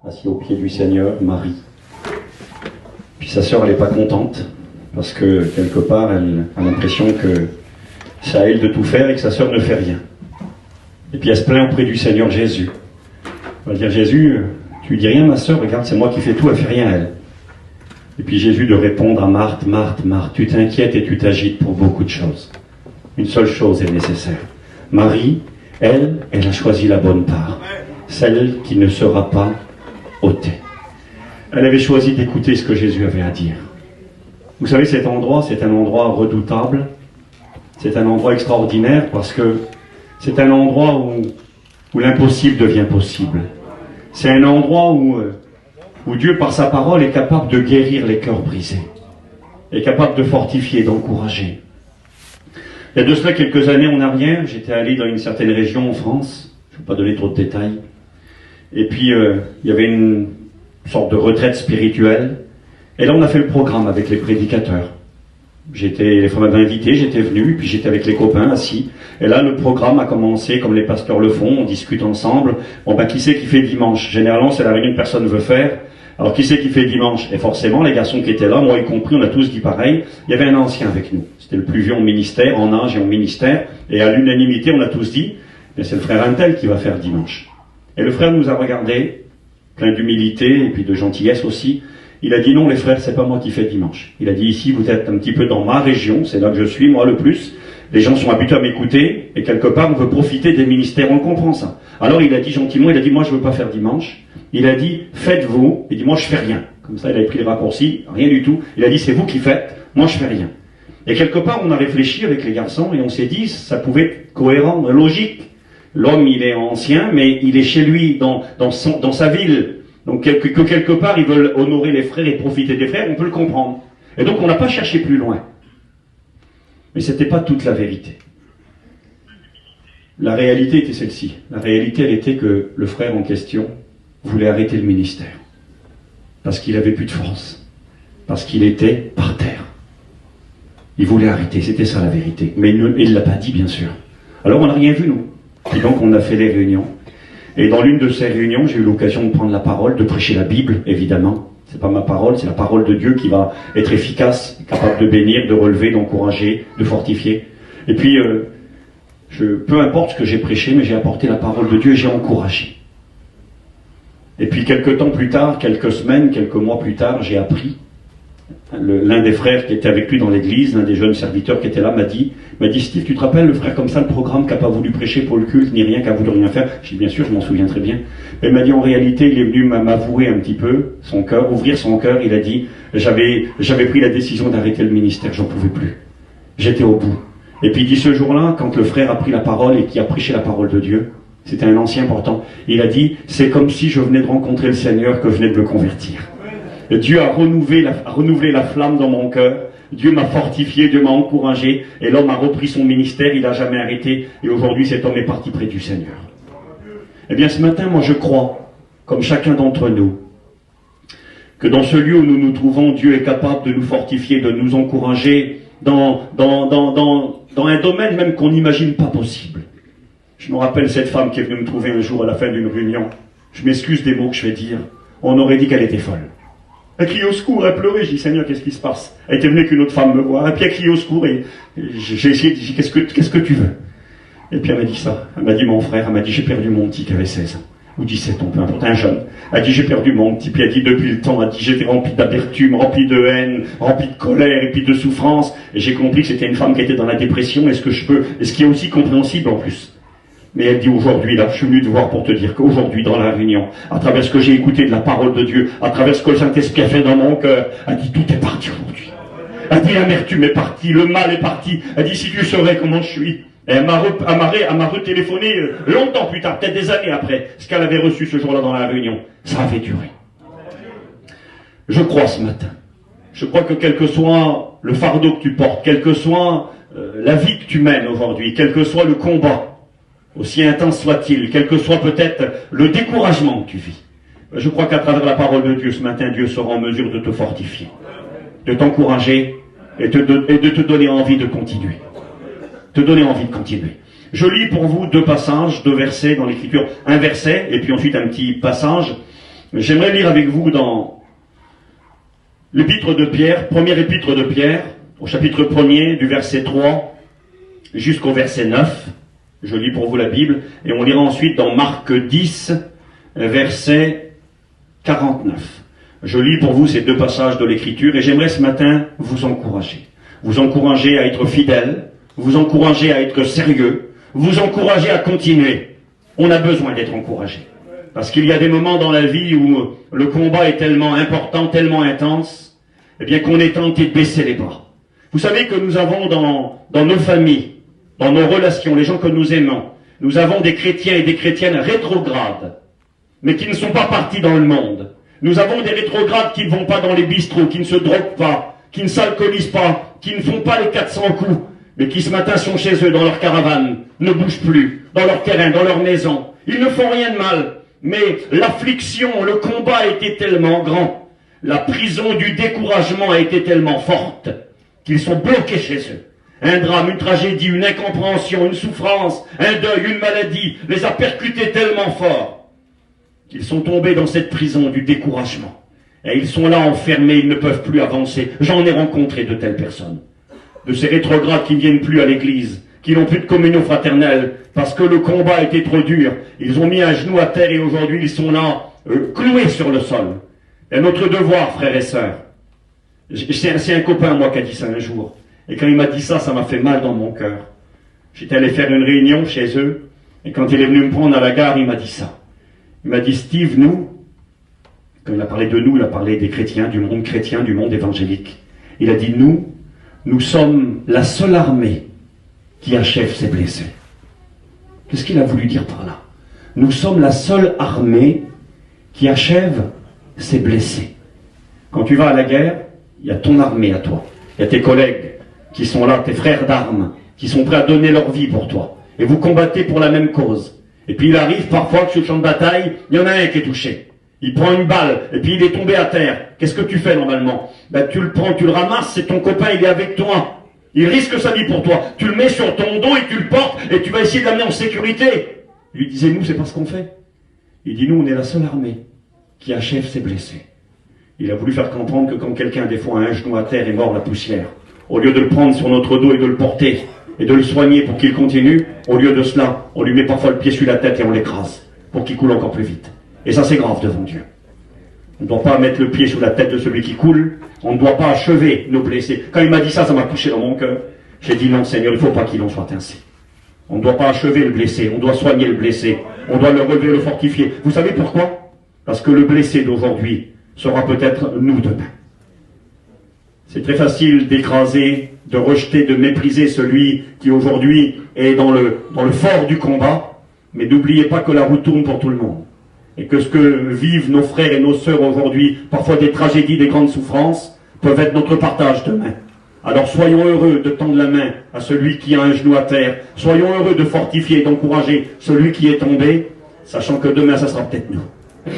assis au pied du Seigneur, Marie. Puis sa sœur, elle n'est pas contente, parce que quelque part, elle a l'impression que c'est à elle de tout faire et que sa sœur ne fait rien. Et puis elle se plaint auprès du Seigneur Jésus. Elle va dire, Jésus, tu dis rien ma sœur, regarde, c'est moi qui fais tout, elle fait rien elle. Et puis Jésus de répondre à Marthe, Marthe, Marthe, tu t'inquiètes et tu t'agites pour beaucoup de choses. Une seule chose est nécessaire. Marie, elle a choisi la bonne part, celle qui ne sera pas ôtée. Elle avait choisi d'écouter ce que Jésus avait à dire. Vous savez, cet endroit, c'est un endroit redoutable, c'est un endroit extraordinaire parce que c'est un endroit où l'impossible devient possible. C'est un endroit où Dieu, par sa parole, est capable de guérir les cœurs brisés, est capable de fortifier, d'encourager. Il y a de cela quelques années en arrière, j'étais allé dans une certaine région en France, je ne vais pas donner trop de détails, et puis il y avait une sorte de retraite spirituelle, et là on a fait le programme avec les prédicateurs. Les femmes m'avaient invité, j'étais venu, puis j'étais avec les copains assis, et là le programme a commencé comme les pasteurs le font, on discute ensemble. Bon qui c'est qui fait dimanche? Généralement c'est la réunion que personne ne veut faire. Alors qui c'est qui fait dimanche? Et forcément les garçons qui étaient là, moi y compris, on a tous dit pareil, il y avait un ancien avec nous. C'était le plus vieux en ministère, en âge et en ministère, et à l'unanimité on a tous dit, c'est le frère Untel qui va faire dimanche. Et le frère nous a regardé, plein d'humilité et puis de gentillesse aussi. Il a dit non les frères, c'est pas moi qui fais dimanche. Il a dit ici vous êtes un petit peu dans ma région, c'est là que je suis moi le plus. Les gens sont habitués à m'écouter et quelque part on veut profiter des ministères, on comprend ça. Alors il a dit gentiment, il a dit moi je veux pas faire dimanche. Il a dit faites-vous, il dit moi je fais rien. Comme ça il avait pris les raccourcis, rien du tout. Il a dit c'est vous qui faites, moi je fais rien. Et quelque part on a réfléchi avec les garçons et on s'est dit ça pouvait être cohérent, logique. L'homme il est ancien mais il est chez lui dans sa ville. Donc quelque part ils veulent honorer les frères et profiter des frères, on peut le comprendre. Et donc on n'a pas cherché plus loin. Mais c'était pas toute la vérité. La réalité était celle-ci. La réalité elle était que le frère en question voulait arrêter le ministère. Parce qu'il avait plus de force. Parce qu'il était par terre. Il voulait arrêter, c'était ça la vérité. Mais il ne l'a pas dit bien sûr. Alors on n'a rien vu nous. Et donc on a fait des réunions. Et dans l'une de ces réunions, j'ai eu l'occasion de prendre la parole, de prêcher la Bible, évidemment. C'est pas ma parole, c'est la parole de Dieu qui va être efficace, capable de bénir, de relever, d'encourager, de fortifier. Et puis, peu importe ce que j'ai prêché, mais j'ai apporté la parole de Dieu et j'ai encouragé. Et puis quelques temps plus tard, quelques semaines, quelques mois plus tard, j'ai appris. L'un des frères qui était avec lui dans l'église, l'un des jeunes serviteurs qui était là, m'a dit Steve, tu te rappelles le frère comme ça, le programme qui n'a pas voulu prêcher pour le culte, ni rien, qui a voulu rien faire? J'ai dit bien sûr, je m'en souviens très bien. Mais il m'a dit en réalité, il est venu m'avouer un petit peu son cœur, ouvrir son cœur. Il a dit j'avais pris la décision d'arrêter le ministère, j'en pouvais plus. J'étais au bout. Et puis il dit ce jour-là, quand le frère a pris la parole et qui a prêché la parole de Dieu, c'était un ancien pourtant, il a dit c'est comme si je venais de rencontrer le Seigneur, que je venais de me convertir. Dieu a renouvelé la flamme dans mon cœur. Dieu m'a fortifié, Dieu m'a encouragé. Et l'homme a repris son ministère, il n'a jamais arrêté. Et aujourd'hui, cet homme est parti près du Seigneur. Eh bien, ce matin, moi, je crois, comme chacun d'entre nous, que dans ce lieu où nous nous trouvons, Dieu est capable de nous fortifier, de nous encourager dans un domaine même qu'on n'imagine pas possible. Je me rappelle cette femme qui est venue me trouver un jour à la fin d'une réunion. Je m'excuse des mots que je vais dire. On aurait dit qu'elle était folle. Elle criait au secours, elle pleurait, j'ai dit Seigneur, qu'est-ce qui se passe? Elle était venue qu'une autre femme me voir, et puis elle criait au secours, et j'ai essayé de dire qu'est-ce que tu veux? Et puis elle m'a dit ça, elle m'a dit mon frère, elle m'a dit j'ai perdu mon petit qui avait 16 ans, ou 17 ans, peu importe, un jeune. Elle a dit j'ai perdu mon petit, puis elle a dit depuis le temps, elle a dit j'étais rempli d'amertume, rempli de haine, rempli de colère, et puis de souffrance, et j'ai compris que c'était une femme qui était dans la dépression, et ce qui est aussi compréhensible en plus. Mais elle dit aujourd'hui, là, je suis venu te voir pour te dire qu'aujourd'hui, dans la réunion, à travers ce que j'ai écouté de la parole de Dieu, à travers ce que le Saint-Esprit a fait dans mon cœur, elle dit tout est parti aujourd'hui. Elle dit l'amertume est partie, le mal est parti. Elle dit si tu saurais comment je suis. Et elle m'a retéléphoné longtemps plus tard, peut-être des années après, ce qu'elle avait reçu ce jour-là dans la réunion. Ça avait duré. Je crois ce matin. Je crois que quel que soit le fardeau que tu portes, quelle que soit la vie que tu mènes aujourd'hui, quel que soit le combat, aussi intense soit-il, quel que soit peut-être le découragement que tu vis. Je crois qu'à travers la parole de Dieu, ce matin, Dieu sera en mesure de te fortifier, de t'encourager et de te donner envie de continuer. Te donner envie de continuer. Je lis pour vous deux passages, deux versets dans l'Écriture. Un verset et puis ensuite un petit passage J'aimerais lire avec vous dans l'épître de Pierre, première épître de Pierre, au chapitre 1er, du verset 3 jusqu'au verset 9. Je lis pour vous la Bible, et on lira ensuite dans Marc 10, verset 49. Je lis pour vous ces deux passages de l'Écriture, et j'aimerais ce matin vous encourager. Vous encourager à être fidèle, vous encourager à être sérieux, vous encourager à continuer. On a besoin d'être encouragé. Parce qu'il y a des moments dans la vie où le combat est tellement important, tellement intense, eh bien qu'on est tenté de baisser les bras. Vous savez que nous avons dans nos familles, dans nos relations, les gens que nous aimons, nous avons des chrétiens et des chrétiennes rétrogrades, mais qui ne sont pas partis dans le monde. Nous avons des rétrogrades qui ne vont pas dans les bistrots, qui ne se droguent pas, qui ne s'alcoolisent pas, qui ne font pas les 400 coups, mais qui ce matin sont chez eux, dans leur caravane, ne bougent plus, dans leur terrain, dans leur maison. Ils ne font rien de mal, mais l'affliction, le combat a été tellement grand, la prison du découragement a été tellement forte, qu'ils sont bloqués chez eux. Un drame, une tragédie, une incompréhension, une souffrance, un deuil, une maladie, les a percutés tellement fort qu'ils sont tombés dans cette prison du découragement. Et ils sont là enfermés, ils ne peuvent plus avancer. J'en ai rencontré de telles personnes. De ces rétrogrades qui ne viennent plus à l'église, qui n'ont plus de communion fraternelle, parce que le combat a été trop dur. Ils ont mis un genou à terre et aujourd'hui ils sont là, cloués sur le sol. Et notre devoir, frères et sœurs, c'est un copain, moi, qui a dit ça un jour. Et quand il m'a dit ça, ça m'a fait mal dans mon cœur. J'étais allé faire une réunion chez eux, et quand il est venu me prendre à la gare, il m'a dit ça. Il m'a dit, Steve, nous, quand il a parlé de nous, il a parlé des chrétiens, du monde évangélique. Il a dit, nous sommes la seule armée qui achève ses blessés. Qu'est-ce qu'il a voulu dire par là? Nous sommes la seule armée qui achève ses blessés. Quand tu vas à la guerre, il y a ton armée à toi. Il y a tes collègues qui sont là, tes frères d'armes, qui sont prêts à donner leur vie pour toi. Et vous combattez pour la même cause. Et puis il arrive parfois que sur le champ de bataille, il y en a un qui est touché. Il prend une balle, et puis il est tombé à terre. Qu'est-ce que tu fais normalement? Ben, tu le prends, tu le ramasses, c'est ton copain, il est avec toi. Il risque sa vie pour toi. Tu le mets sur ton dos et tu le portes, et tu vas essayer de l'amener en sécurité. Il lui disait, nous, c'est pas ce qu'on fait. Il dit, nous, on est la seule armée qui achève ses blessés. Il a voulu faire comprendre que quand quelqu'un, des fois, a un genou à terre et mord la poussière, au lieu de le prendre sur notre dos et de le porter, et de le soigner pour qu'il continue, au lieu de cela, on lui met parfois le pied sur la tête et on l'écrase, pour qu'il coule encore plus vite. Et ça, c'est grave devant Dieu. On ne doit pas mettre le pied sur la tête de celui qui coule, on ne doit pas achever nos blessés. Quand il m'a dit ça, ça m'a touché dans mon cœur. J'ai dit, non, Seigneur, il ne faut pas qu'il en soit ainsi. On ne doit pas achever le blessé, on doit soigner le blessé, on doit le relever, le fortifier. Vous savez pourquoi? Parce que le blessé d'aujourd'hui sera peut-être nous demain. C'est très facile d'écraser, de rejeter, de mépriser celui qui aujourd'hui est dans le fort du combat, mais n'oubliez pas que la roue tourne pour tout le monde. Et que ce que vivent nos frères et nos sœurs aujourd'hui, parfois des tragédies, des grandes souffrances, peuvent être notre partage demain. Alors soyons heureux de tendre la main à celui qui a un genou à terre, soyons heureux de fortifier et d'encourager celui qui est tombé, sachant que demain ça sera peut-être nous.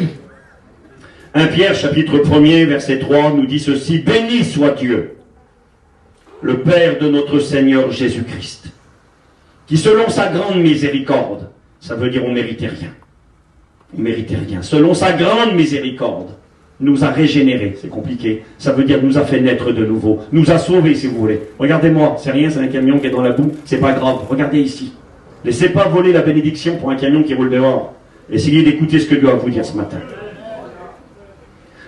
1 Pierre, chapitre 1er, verset 3, nous dit ceci, « Béni soit Dieu, le Père de notre Seigneur Jésus-Christ, qui selon sa grande miséricorde, ça veut dire on ne méritait rien, on ne méritait rien, selon sa grande miséricorde, nous a régénérés, c'est compliqué, ça veut dire nous a fait naître de nouveau, nous a sauvés si vous voulez. Regardez-moi, c'est rien, c'est un camion qui est dans la boue, c'est pas grave, regardez ici. Laissez pas voler la bénédiction pour un camion qui roule dehors. Essayez d'écouter ce que Dieu a à vous dire ce matin.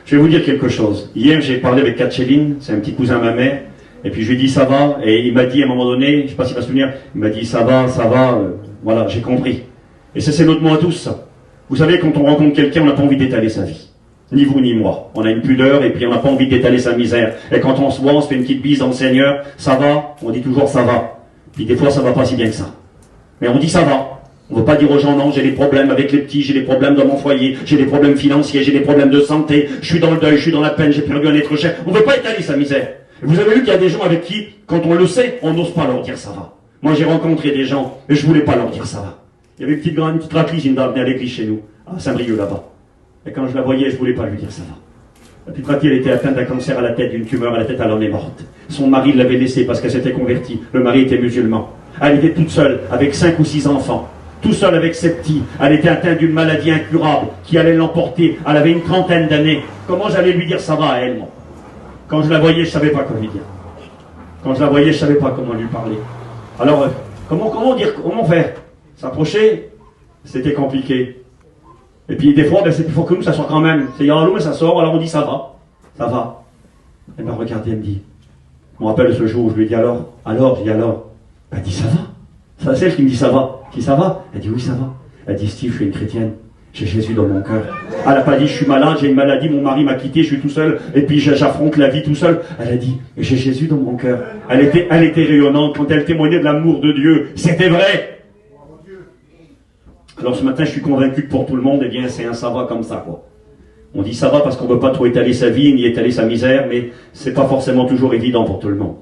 Je vais vous dire quelque chose. Hier, j'ai parlé avec Katcheline, c'est un petit cousin de ma mère, et puis je lui ai dit ça va, et il m'a dit à un moment donné, je ne sais pas s'il va se souvenir, il m'a dit ça va, voilà, j'ai compris. Et ça, c'est notre mot à tous, ça. Vous savez, quand on rencontre quelqu'un, on n'a pas envie d'étaler sa vie. Ni vous, ni moi. On a une pudeur, et puis on n'a pas envie d'étaler sa misère. Et quand on se voit, on se fait une petite bise dans le Seigneur, ça va, on dit toujours ça va. Puis des fois, ça va pas si bien que ça. Mais on dit ça va. On ne veut pas dire aux gens, non, j'ai des problèmes avec les petits, j'ai des problèmes dans mon foyer, j'ai des problèmes financiers, j'ai des problèmes de santé, je suis dans le deuil, je suis dans la peine, j'ai perdu un être cher. On ne veut pas étaler sa misère. Vous avez vu qu'il y a des gens avec qui, quand on le sait, on n'ose pas leur dire ça va. Moi, j'ai rencontré des gens, et je voulais pas leur dire ça va. Il y avait une petite ratrice, une dame venait à l'église chez nous, à Saint-Brieuc là-bas. Et quand je la voyais, je voulais pas lui dire ça va. La petite ratrice, elle était atteinte d'un cancer à la tête, d'une tumeur à la tête, elle en est morte. Son mari l'avait laissée parce qu'elle s'était convertie. Le mari était musulman. Elle était toute seule, avec 5 ou 6 enfants. tout seul avec ses petits. Elle était atteinte d'une maladie incurable qui allait l'emporter. Elle avait une trentaine d'années. Comment j'allais lui dire ça va à elle, moi? Quand je la voyais, je ne savais pas quoi lui dire. Quand je la voyais, je ne savais pas comment lui parler. Alors, comment faire? S'approcher, c'était compliqué. Et puis des fois, c'est plus fort que nous, ça sort quand même. C'est allô, mais ça sort, alors on dit ça va. Ça va. Elle m'a regardé, elle me dit, je me rappelle ce jour où je lui ai dit alors, je dis alors. Elle dit ça va. C'est elle qui me dit ça va. Je dis ça va. Elle dit oui, ça va. Elle dit Steve, je suis une chrétienne. J'ai Jésus dans mon cœur. Elle n'a pas dit je suis malade, j'ai une maladie, mon mari m'a quitté, je suis tout seul, et puis j'affronte la vie tout seul. Elle a dit j'ai Jésus dans mon cœur. Elle était rayonnante quand elle témoignait de l'amour de Dieu. C'était vrai. Alors ce matin, je suis convaincu que pour tout le monde, eh bien, c'est un ça va comme ça, quoi. On dit ça va parce qu'on ne veut pas trop étaler sa vie, ni étaler sa misère, mais c'est pas forcément toujours évident pour tout le monde.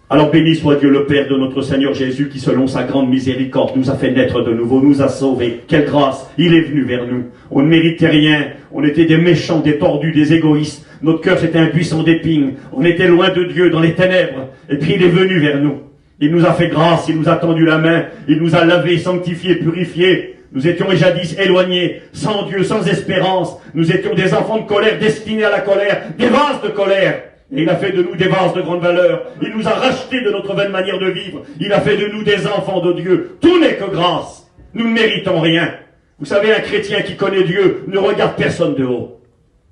Alors béni soit Dieu le Père de notre Seigneur Jésus qui selon sa grande miséricorde nous a fait naître de nouveau, nous a sauvés. Quelle grâce, il est venu vers nous. On ne méritait rien, on était des méchants, des tordus, des égoïstes. Notre cœur c'était un buisson d'épines, on était loin de Dieu dans les ténèbres. Et puis il est venu vers nous. Il nous a fait grâce, il nous a tendu la main, il nous a lavés, sanctifiés, purifiés. Nous étions jadis éloignés, sans Dieu, sans espérance. Nous étions des enfants de colère, destinés à la colère, des vases de colère. Et il a fait de nous des vases de grande valeur. Il nous a rachetés de notre vaine manière de vivre. Il a fait de nous des enfants de Dieu. Tout n'est que grâce. Nous ne méritons rien. Vous savez, un chrétien qui connaît Dieu ne regarde personne de haut.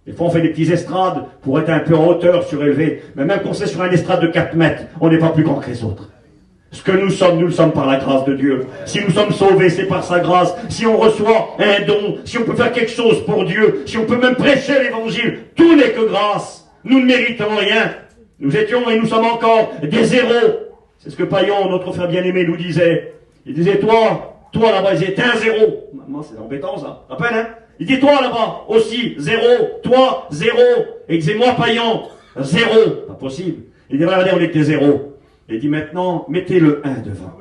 Des fois, on fait des petites estrades pour être un peu en hauteur, surélevé. Mais même quand c'est sur une estrade de 4 mètres, on n'est pas plus grand que les autres. Ce que nous le sommes par la grâce de Dieu. Si nous sommes sauvés, c'est par sa grâce. Si on reçoit un don, si on peut faire quelque chose pour Dieu, si on peut même prêcher l'évangile, tout n'est que grâce. Nous ne méritons rien. Nous étions et nous sommes encore des zéros. C'est ce que Paillon, notre frère bien-aimé, nous disait. Il disait, toi là-bas, il disait, t'es un zéro. Maman, c'est embêtant ça. Rappelle, hein? Il dit, toi là-bas, aussi, zéro. Toi, zéro. Et il disait, moi, Paillon, zéro. Pas possible. Il dit, regardez, on était zéro. Il dit, maintenant, mettez le 1 devant.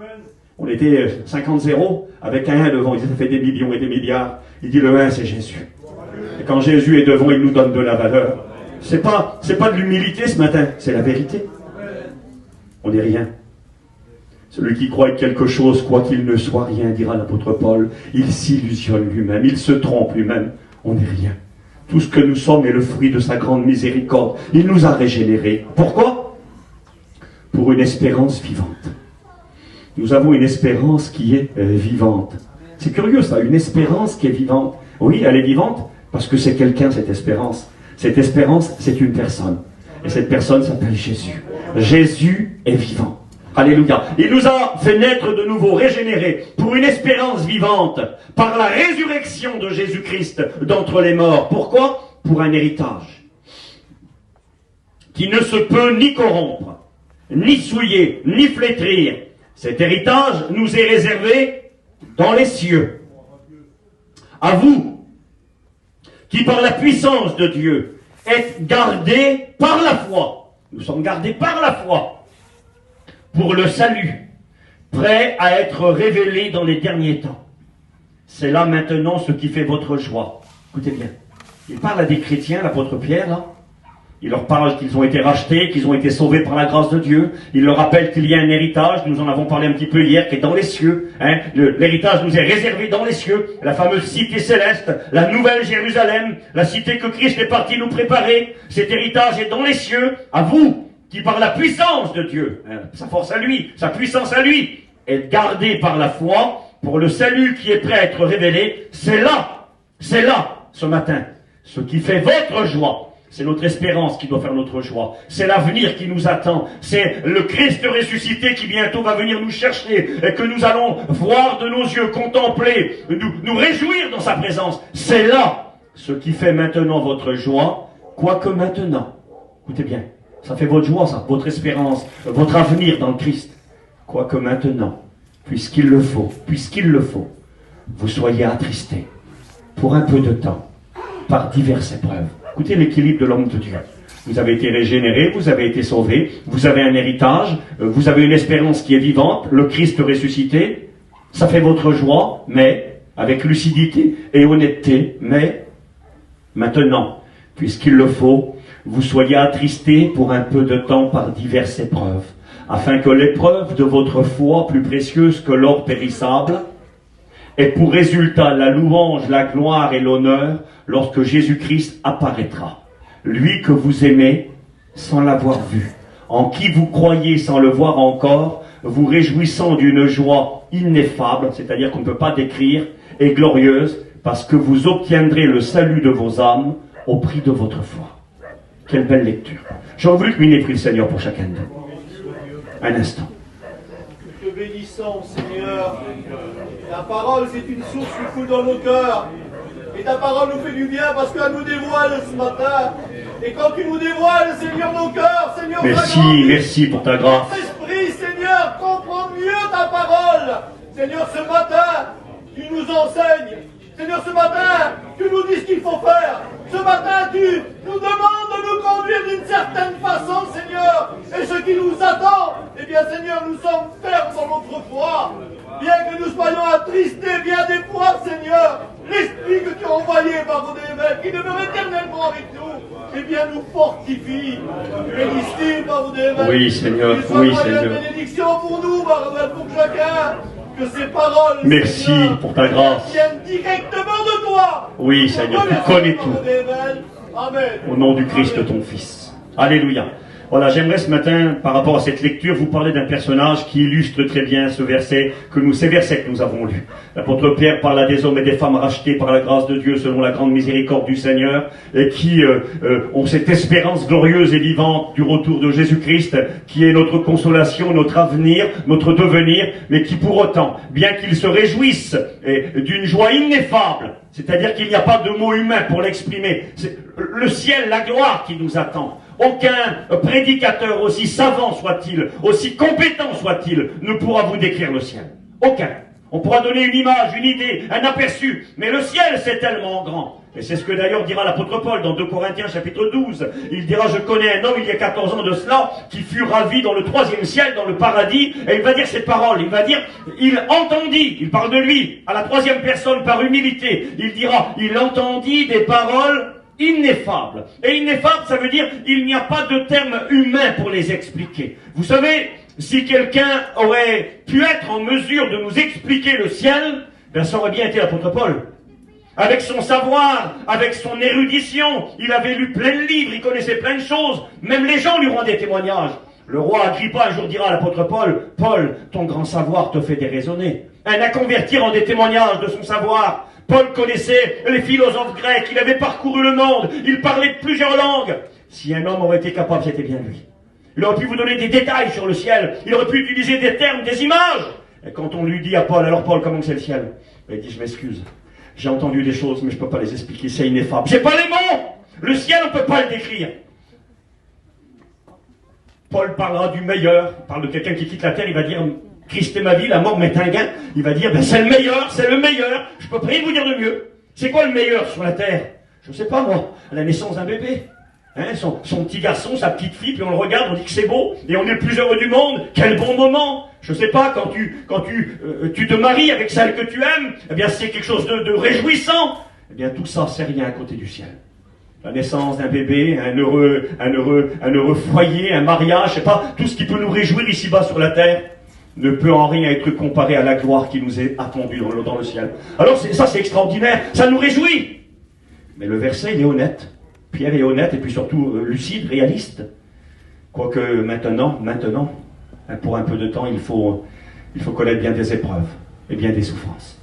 On était 50 zéros avec un 1 devant. Il dit, ça fait des millions et des milliards. Il dit, le 1, c'est Jésus. Et quand Jésus est devant, il nous donne de la valeur. C'est pas de l'humilité ce matin, c'est la vérité. On n'est rien. Celui qui croit quelque chose, quoi qu'il ne soit rien, dira l'apôtre Paul, il s'illusionne lui-même, il se trompe lui-même. On n'est rien. Tout ce que nous sommes est le fruit de sa grande miséricorde. Il nous a régénérés. Pourquoi? Pour une espérance vivante. Nous avons une espérance qui est vivante. C'est curieux ça, une espérance qui est vivante. Oui, elle est vivante parce que c'est quelqu'un, cette espérance. Cette espérance, c'est une personne. Et cette personne s'appelle Jésus. Jésus est vivant. Alléluia. Il nous a fait naître de nouveau, régénérés, pour une espérance vivante, par la résurrection de Jésus-Christ d'entre les morts. Pourquoi? Pour un héritage qui ne se peut ni corrompre, ni souiller, ni flétrir. Cet héritage nous est réservé dans les cieux. À vous, qui par la puissance de Dieu êtes gardés par la foi. Nous sommes gardés par la foi pour le salut, prêt à être révélé dans les derniers temps. C'est là maintenant ce qui fait votre joie. Écoutez bien, il parle à des chrétiens, l'apôtre Pierre, là. Il leur parle qu'ils ont été rachetés, qu'ils ont été sauvés par la grâce de Dieu. Il leur rappelle qu'il y a un héritage, nous en avons parlé un petit peu hier, qui est dans les cieux. Hein. L'héritage nous est réservé dans les cieux. La fameuse cité céleste, la nouvelle Jérusalem, la cité que Christ est parti nous préparer. Cet héritage est dans les cieux, à vous, qui par la puissance de Dieu, hein, sa force à lui, sa puissance à lui, est gardé par la foi pour le salut qui est prêt à être révélé. C'est là, ce matin, ce qui fait votre joie. C'est notre espérance qui doit faire notre joie. C'est l'avenir qui nous attend. C'est le Christ ressuscité qui bientôt va venir nous chercher et que nous allons voir de nos yeux, contempler, nous réjouir dans sa présence. C'est là ce qui fait maintenant votre joie, quoique maintenant. Écoutez bien, ça fait votre joie, ça, votre espérance, votre avenir dans le Christ. Quoique maintenant, puisqu'il le faut, vous soyez attristés pour un peu de temps par diverses épreuves. Écoutez l'équilibre de l'homme de Dieu. Vous avez été régénérés, vous avez été sauvés, vous avez un héritage, vous avez une espérance qui est vivante, le Christ ressuscité. Ça fait votre joie, mais avec lucidité et honnêteté. Mais maintenant, puisqu'il le faut, vous soyez attristés pour un peu de temps par diverses épreuves, afin que l'épreuve de votre foi, plus précieuse que l'or périssable, et pour résultat la louange, la gloire et l'honneur lorsque Jésus-Christ apparaîtra. Lui que vous aimez sans l'avoir vu, en qui vous croyez sans le voir encore, vous réjouissant d'une joie ineffable, c'est-à-dire qu'on ne peut pas décrire, et glorieuse, parce que vous obtiendrez le salut de vos âmes au prix de votre foi. Quelle belle lecture. J'aurais voulu que Miné prie le Seigneur pour chacun de nous. Un instant. Te bénissons, Seigneur. Ta parole, c'est une source qui coule dans nos cœurs. Et ta parole nous fait du bien parce qu'elle nous dévoile ce matin. Et quand tu nous dévoiles, Seigneur, nos cœurs, Seigneur, merci pour ta grâce. Notre esprit, Seigneur, comprend mieux ta parole. Seigneur, ce matin, tu nous enseignes. Seigneur, ce matin, tu nous dis ce qu'il faut faire. Ce matin, tu nous demandes de nous conduire d'une certaine façon, Seigneur. Et ce qui nous attend, eh bien, Seigneur, nous sommes fermes dans notre foi. Bien que nous soyons attristés bien des fois, Seigneur, l'Esprit que tu as envoyé par vos évêques, qui demeure éternellement avec nous, eh bien, nous fortifie. Bénis-tu par vos évêques. Oui, Seigneur, oui, Seigneur. Bénédiction pour nous, pour chacun. Que ces paroles, merci Seigneur, pour ta grâce, viennent directement de toi. Oui, Seigneur, tu connais tout. Amen. Au nom du Christ, ton Fils. Alléluia. Voilà, j'aimerais ce matin, par rapport à cette lecture, vous parler d'un personnage qui illustre très bien ces versets que nous avons lus. L'apôtre Pierre parle à des hommes et des femmes rachetés par la grâce de Dieu selon la grande miséricorde du Seigneur et qui ont cette espérance glorieuse et vivante du retour de Jésus-Christ qui est notre consolation, notre avenir, notre devenir, mais qui pour autant, bien qu'ils se réjouissent d'une joie ineffable, c'est-à-dire qu'il n'y a pas de mot humain pour l'exprimer, c'est le ciel, la gloire qui nous attend. Aucun prédicateur, aussi savant soit-il, aussi compétent soit-il, ne pourra vous décrire le ciel. Aucun. On pourra donner une image, une idée, un aperçu, mais le ciel c'est tellement grand. Et c'est ce que d'ailleurs dira l'apôtre Paul dans 2 Corinthiens chapitre 12. Il dira, je connais un homme il y a 14 ans de cela, qui fut ravi dans le 3e ciel, dans le paradis, et il va dire cette parole, il va dire, il entendit, il parle de lui, à la 3e personne par humilité, il dira, il entendit des paroles ineffable. Et ineffable, ça veut dire il n'y a pas de terme humain pour les expliquer. Vous savez, si quelqu'un aurait pu être en mesure de nous expliquer le ciel, ben ça aurait bien été l'apôtre Paul. Avec son savoir, avec son érudition, il avait lu plein de livres, il connaissait plein de choses. Même les gens lui rendaient témoignage. Le roi Agrippa un jour dira à l'apôtre Paul, « Paul, ton grand savoir te fait déraisonner. » Un inconverti rendait témoignage de son savoir. Paul connaissait les philosophes grecs, il avait parcouru le monde, il parlait plusieurs langues. Si un homme aurait été capable, c'était bien lui. Il aurait pu vous donner des détails sur le ciel, il aurait pu utiliser des termes, des images. Et quand on lui dit à Paul, alors Paul, comment c'est le ciel? Il dit, je m'excuse, j'ai entendu des choses, mais je ne peux pas les expliquer, c'est ineffable. J'ai pas les mots. Le ciel, on ne peut pas le décrire. Paul parlera du meilleur, il parle de quelqu'un qui quitte la terre, il va dire, Christ est ma vie, la mort m'est un gain. Il va dire, ben c'est le meilleur, je peux pas rien vous dire de mieux. C'est quoi le meilleur sur la terre? Je ne sais pas moi, la naissance d'un bébé. Hein, son petit garçon, sa petite fille, puis on le regarde, on dit que c'est beau, et on est le plus heureux du monde, quel bon moment. Je sais pas, quand tu te maries avec celle que tu aimes, eh bien c'est quelque chose de réjouissant. Eh bien tout ça, c'est rien à côté du ciel. La naissance d'un bébé, un heureux foyer, un mariage, je sais pas, tout ce qui peut nous réjouir ici-bas sur la terre, ne peut en rien être comparé à la gloire qui nous est attendue dans le ciel. Alors ça c'est extraordinaire, ça nous réjouit. Mais le verset il est honnête, Pierre est honnête et puis surtout lucide, réaliste. Quoique maintenant, pour un peu de temps, il faut connaître bien des épreuves et bien des souffrances.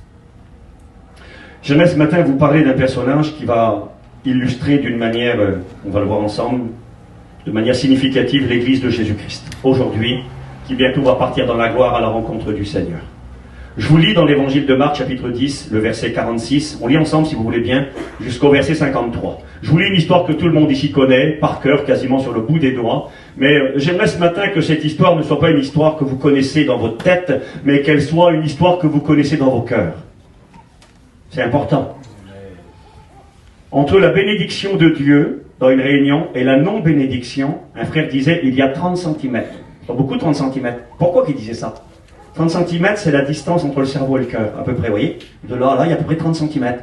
J'aimerais ce matin vous parler d'un personnage qui va illustrer d'une manière, on va le voir ensemble, de manière significative l'Église de Jésus-Christ. Aujourd'hui, qui bientôt va partir dans la gloire à la rencontre du Seigneur. Je vous lis dans l'évangile de Marc, chapitre 10, le verset 46. On lit ensemble, si vous voulez bien, jusqu'au verset 53. Je vous lis une histoire que tout le monde ici connaît, par cœur, quasiment sur le bout des doigts. Mais j'aimerais ce matin que cette histoire ne soit pas une histoire que vous connaissez dans votre tête, mais qu'elle soit une histoire que vous connaissez dans vos cœurs. C'est important. Entre la bénédiction de Dieu, dans une réunion, et la non-bénédiction, un frère disait, il y a 30 cm. Pas beaucoup 30 cm. Pourquoi qu'il disait ça? 30 cm, c'est la distance entre le cerveau et le cœur, à peu près, vous voyez? De là à là, il y a à peu près 30 cm.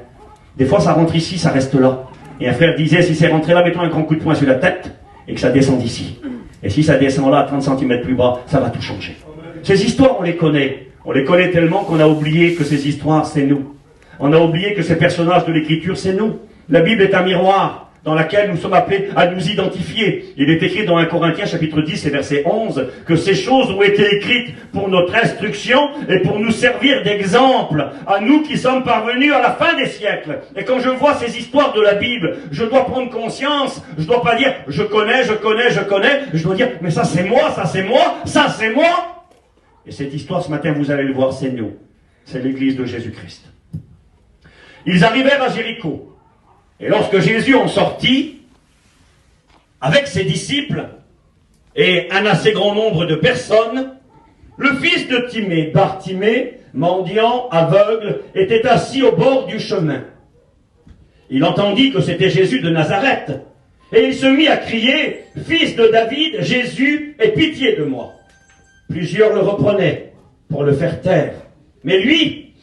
Des fois, ça rentre ici, ça reste là. Et un frère disait, si c'est rentré là, mettons un grand coup de poing sur la tête, et que ça descend d'ici. Et si ça descend là, à 30 cm plus bas, ça va tout changer. Ces histoires, on les connaît. On les connaît tellement qu'on a oublié que ces histoires, c'est nous. On a oublié que ces personnages de l'Écriture, c'est nous. La Bible est un miroir dans lequel nous sommes appelés à nous identifier. Il est écrit dans 1 Corinthiens chapitre 10 et verset 11 que ces choses ont été écrites pour notre instruction et pour nous servir d'exemple à nous qui sommes parvenus à la fin des siècles. Et quand je vois ces histoires de la Bible, je dois prendre conscience. Je dois pas dire je connais. Je dois dire mais ça c'est moi, ça c'est moi, ça c'est moi. Et cette histoire ce matin, vous allez le voir, c'est nous. C'est l'Église de Jésus-Christ. Ils arrivèrent à Jéricho. Et lorsque Jésus en sortit, avec ses disciples et un assez grand nombre de personnes, le fils de Timée, Bartimée, mendiant, aveugle, était assis au bord du chemin. Il entendit que c'était Jésus de Nazareth, et il se mit à crier « Fils de David, Jésus, aie pitié de moi !» Plusieurs le reprenaient pour le faire taire. Mais lui,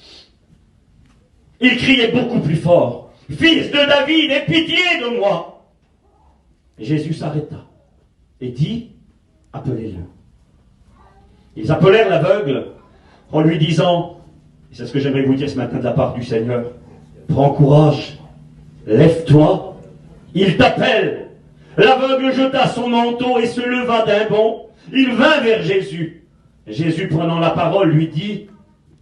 il criait beaucoup plus fort. « Fils de David, aie pitié de moi !» Et Jésus s'arrêta et dit « Appelez-le. » Ils appelèrent l'aveugle en lui disant, et c'est ce que j'aimerais vous dire ce matin de la part du Seigneur, « Prends courage, lève-toi, il t'appelle. » L'aveugle jeta son manteau et se leva d'un bond. Il vint vers Jésus. Jésus, prenant la parole, lui dit,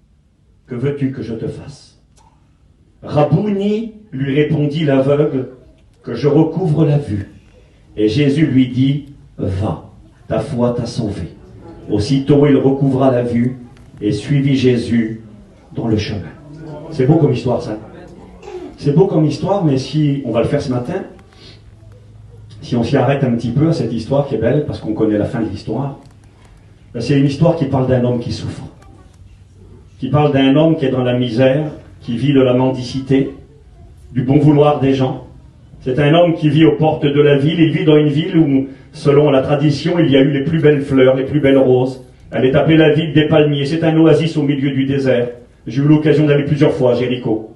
« Que veux-tu que je te fasse ?» Rabouni, lui répondit l'aveugle, que je recouvre la vue. Et Jésus lui dit, va, ta foi t'a sauvé. Aussitôt il recouvra la vue et suivit Jésus dans le chemin. C'est beau comme histoire ça. C'est beau comme histoire, mais si on va le faire ce matin, si on s'y arrête un petit peu à cette histoire qui est belle, parce qu'on connaît la fin de l'histoire, c'est une histoire qui parle d'un homme qui souffre, qui parle d'un homme qui est dans la misère, qui vit de la mendicité, du bon vouloir des gens. C'est un homme qui vit aux portes de la ville. Il vit dans une ville où, selon la tradition, il y a eu les plus belles fleurs, les plus belles roses. Elle est appelée la ville des palmiers. C'est un oasis au milieu du désert. J'ai eu l'occasion d'aller plusieurs fois à Jéricho.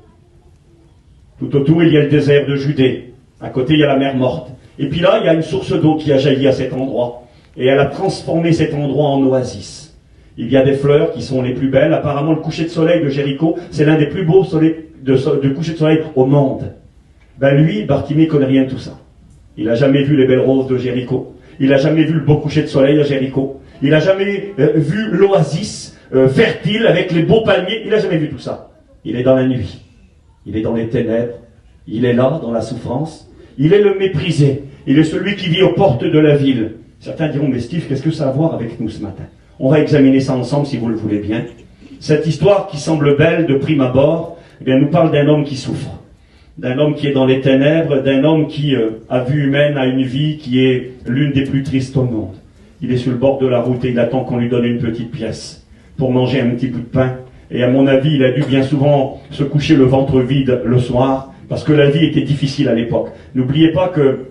Tout autour, il y a le désert de Judée. À côté, il y a la mer morte. Et puis là, il y a une source d'eau qui a jailli à cet endroit. Et elle a transformé cet endroit en oasis. Il y a des fleurs qui sont les plus belles. Apparemment, le coucher de soleil de Jéricho, c'est l'un des plus beaux de coucher de soleil au monde. Ben lui, Bartimée, ne connaît rien de tout ça. Il n'a jamais vu les belles roses de Jéricho. Il n'a jamais vu le beau coucher de soleil à Jéricho. Il n'a jamais vu l'oasis fertile avec les beaux palmiers. Il n'a jamais vu tout ça. Il est dans la nuit. Il est dans les ténèbres. Il est là, dans la souffrance. Il est le méprisé. Il est celui qui vit aux portes de la ville. Certains diront, mais Steve, qu'est-ce que ça a à voir avec nous ce matin? On va examiner ça ensemble si vous le voulez bien. Cette histoire qui semble belle de prime abord, eh bien, nous parle d'un homme qui souffre. D'un homme qui est dans les ténèbres, d'un homme qui, à vue humaine, a une vie qui est l'une des plus tristes au monde. Il est sur le bord de la route et il attend qu'on lui donne une petite pièce pour manger un petit bout de pain. Et à mon avis, il a dû bien souvent se coucher le ventre vide le soir, parce que la vie était difficile à l'époque. N'oubliez pas que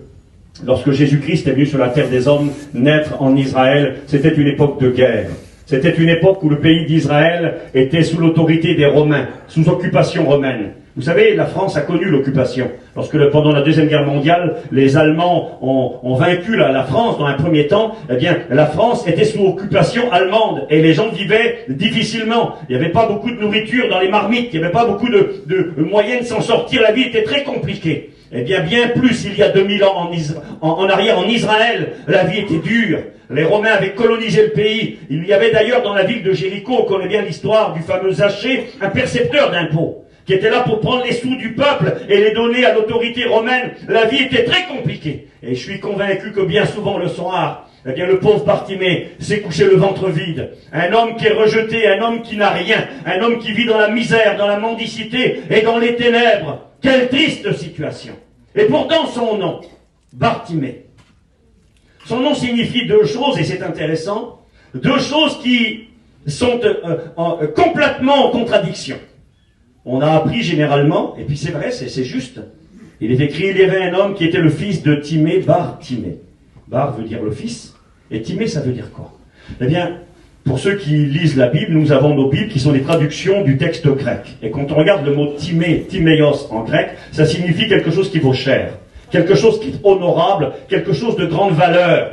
lorsque Jésus-Christ est venu sur la terre des hommes, naître en Israël, c'était une époque de guerre. C'était une époque où le pays d'Israël était sous l'autorité des Romains, sous occupation romaine. Vous savez, la France a connu l'occupation. Lorsque pendant la Deuxième Guerre mondiale, les Allemands ont vaincu la France dans un premier temps, eh bien, la France était sous occupation allemande et les gens vivaient difficilement. Il n'y avait pas beaucoup de nourriture dans les marmites, il n'y avait pas beaucoup de moyens de s'en sortir, la vie était très compliquée. Eh bien, bien plus, il y a 2000 ans en arrière, en Israël, la vie était dure. Les Romains avaient colonisé le pays. Il y avait d'ailleurs dans la ville de Jéricho, on connaît bien l'histoire du fameux Zachée, un percepteur d'impôts, qui était là pour prendre les sous du peuple et les donner à l'autorité romaine. La vie était très compliquée. Et je suis convaincu que bien souvent le soir, eh bien, le pauvre Bartimée s'est couché le ventre vide. Un homme qui est rejeté, un homme qui n'a rien, un homme qui vit dans la misère, dans la mendicité et dans les ténèbres. Quelle triste situation. Et pourtant son nom, Bartimée. Son nom signifie deux choses, et c'est intéressant, deux choses qui sont complètement en contradiction. On a appris généralement, et puis c'est vrai, c'est juste, il est écrit, il y avait un homme qui était le fils de Timée, Bartimée. Bar veut dire le fils, et Timée, ça veut dire quoi? Eh bien, pour ceux qui lisent la Bible, nous avons nos Bibles qui sont des traductions du texte grec. Et quand on regarde le mot Timée, Timéos en grec, ça signifie quelque chose qui vaut cher, quelque chose qui est honorable, quelque chose de grande valeur.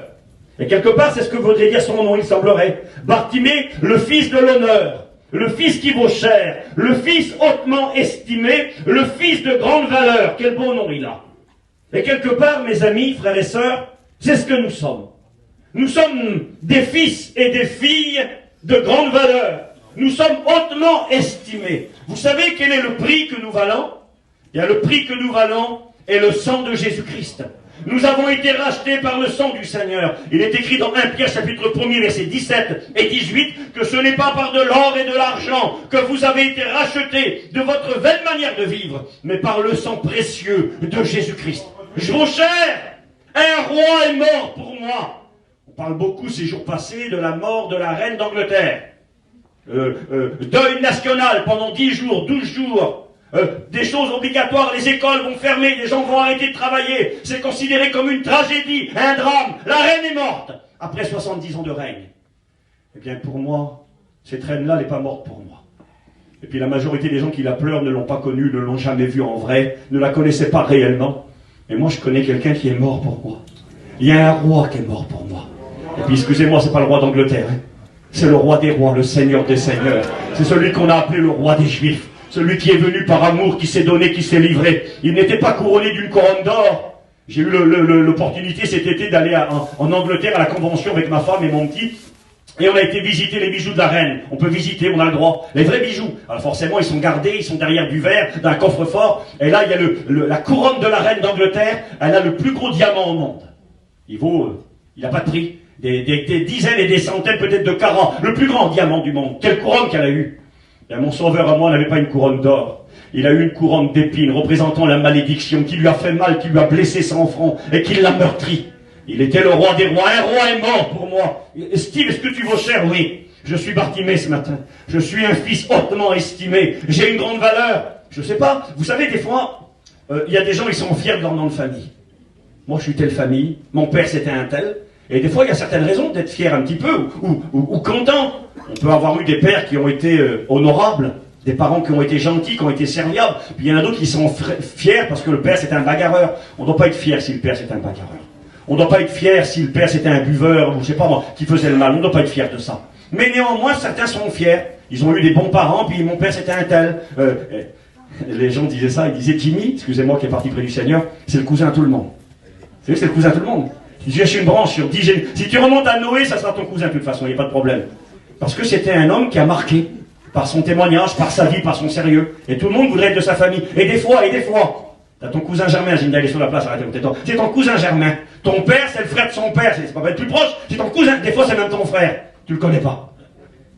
Et quelque part, c'est ce que voudrait dire son nom, il semblerait. Bartimée, le fils de l'honneur, le Fils qui vaut cher, le Fils hautement estimé, le Fils de grande valeur. Quel beau nom il a. Et quelque part, mes amis, frères et sœurs, c'est ce que nous sommes. Nous sommes des fils et des filles de grande valeur. Nous sommes hautement estimés. Vous savez quel est le prix que nous valons? Il y a le prix que nous valons est le sang de Jésus-Christ. Nous avons été rachetés par le sang du Seigneur. Il est écrit dans 1 Pierre chapitre 1er versets 17 et 18 que ce n'est pas par de l'or et de l'argent que vous avez été rachetés de votre vaine manière de vivre, mais par le sang précieux de Jésus-Christ. Je vaux cher, un roi est mort pour moi. On parle beaucoup ces jours passés de la mort de la reine d'Angleterre. Deuil national pendant 10 jours, 12 jours. Des choses obligatoires, les écoles vont fermer, les gens vont arrêter de travailler. C'est considéré comme une tragédie, un drame. La reine est morte après 70 ans de règne. Eh bien pour moi, cette reine-là n'est pas morte pour moi. Et puis la majorité des gens qui la pleurent ne l'ont pas connue, ne l'ont jamais vue en vrai, ne la connaissaient pas réellement. Mais moi je connais quelqu'un qui est mort pour moi. Il y a un roi qui est mort pour moi. Et puis excusez-moi, c'est pas le roi d'Angleterre. Hein. C'est le roi des rois, le Seigneur des seigneurs. C'est celui qu'on a appelé le roi des Juifs. Celui qui est venu par amour, qui s'est donné, qui s'est livré. Il n'était pas couronné d'une couronne d'or. J'ai eu l'opportunité cet été d'aller en Angleterre à la convention avec ma femme et mon petit. Et on a été visiter les bijoux de la reine. On peut visiter, on a le droit. Les vrais bijoux. Alors forcément, ils sont gardés, ils sont derrière du verre, dans un coffre-fort. Et là, il y a la couronne de la reine d'Angleterre. Elle a le plus gros diamant au monde. Il n'a pas de prix. Des dizaines et des centaines, peut-être de carats. Le plus grand diamant du monde. Quelle couronne qu'elle a eue. Et mon sauveur à moi n'avait pas une couronne d'or. Il a eu une couronne d'épines représentant la malédiction qui lui a fait mal, qui lui a blessé son front et qui l'a meurtri. Il était le roi des rois. Un roi est mort pour moi. Steve, est-ce que tu vaux cher? Oui. Je suis Bartimée ce matin. Je suis un fils hautement estimé. J'ai une grande valeur. Je sais pas. Vous savez, des fois, il y a des gens, ils sont fiers de leur nom de famille. Moi, je suis telle famille. Mon père, c'était un tel. Et des fois, il y a certaines raisons d'être fier un petit peu ou content. On peut avoir eu des pères qui ont été honorables, des parents qui ont été gentils, qui ont été serviables. Puis il y en a d'autres qui sont fiers parce que le père c'était un bagarreur. On ne doit pas être fier si le père c'était un bagarreur. On ne doit pas être fier si le père c'était un buveur, ou je sais pas moi, qui faisait le mal. On ne doit pas être fier de ça. Mais néanmoins, certains sont fiers. Ils ont eu des bons parents, puis mon père c'était un tel. Les gens disaient ça, ils disaient Jimmy, excusez-moi qui est parti près du Seigneur, c'est le cousin à tout le monde. Vous savez, c'est le cousin à tout le monde. Je suis une branche sur 10 générations. Si tu remontes à Noé, ça sera ton cousin de toute façon, il n'y a pas de problème. Parce que c'était un homme qui a marqué, par son témoignage, par sa vie, par son sérieux. Et tout le monde voudrait être de sa famille. Et des fois, t'as ton cousin Germain, j'ai d'aller sur la place, arrêtez votre temps. C'est ton cousin Germain. Ton père, c'est le frère de son père, c'est pas être plus proche, c'est ton cousin. Des fois, c'est même ton frère. Tu le connais pas.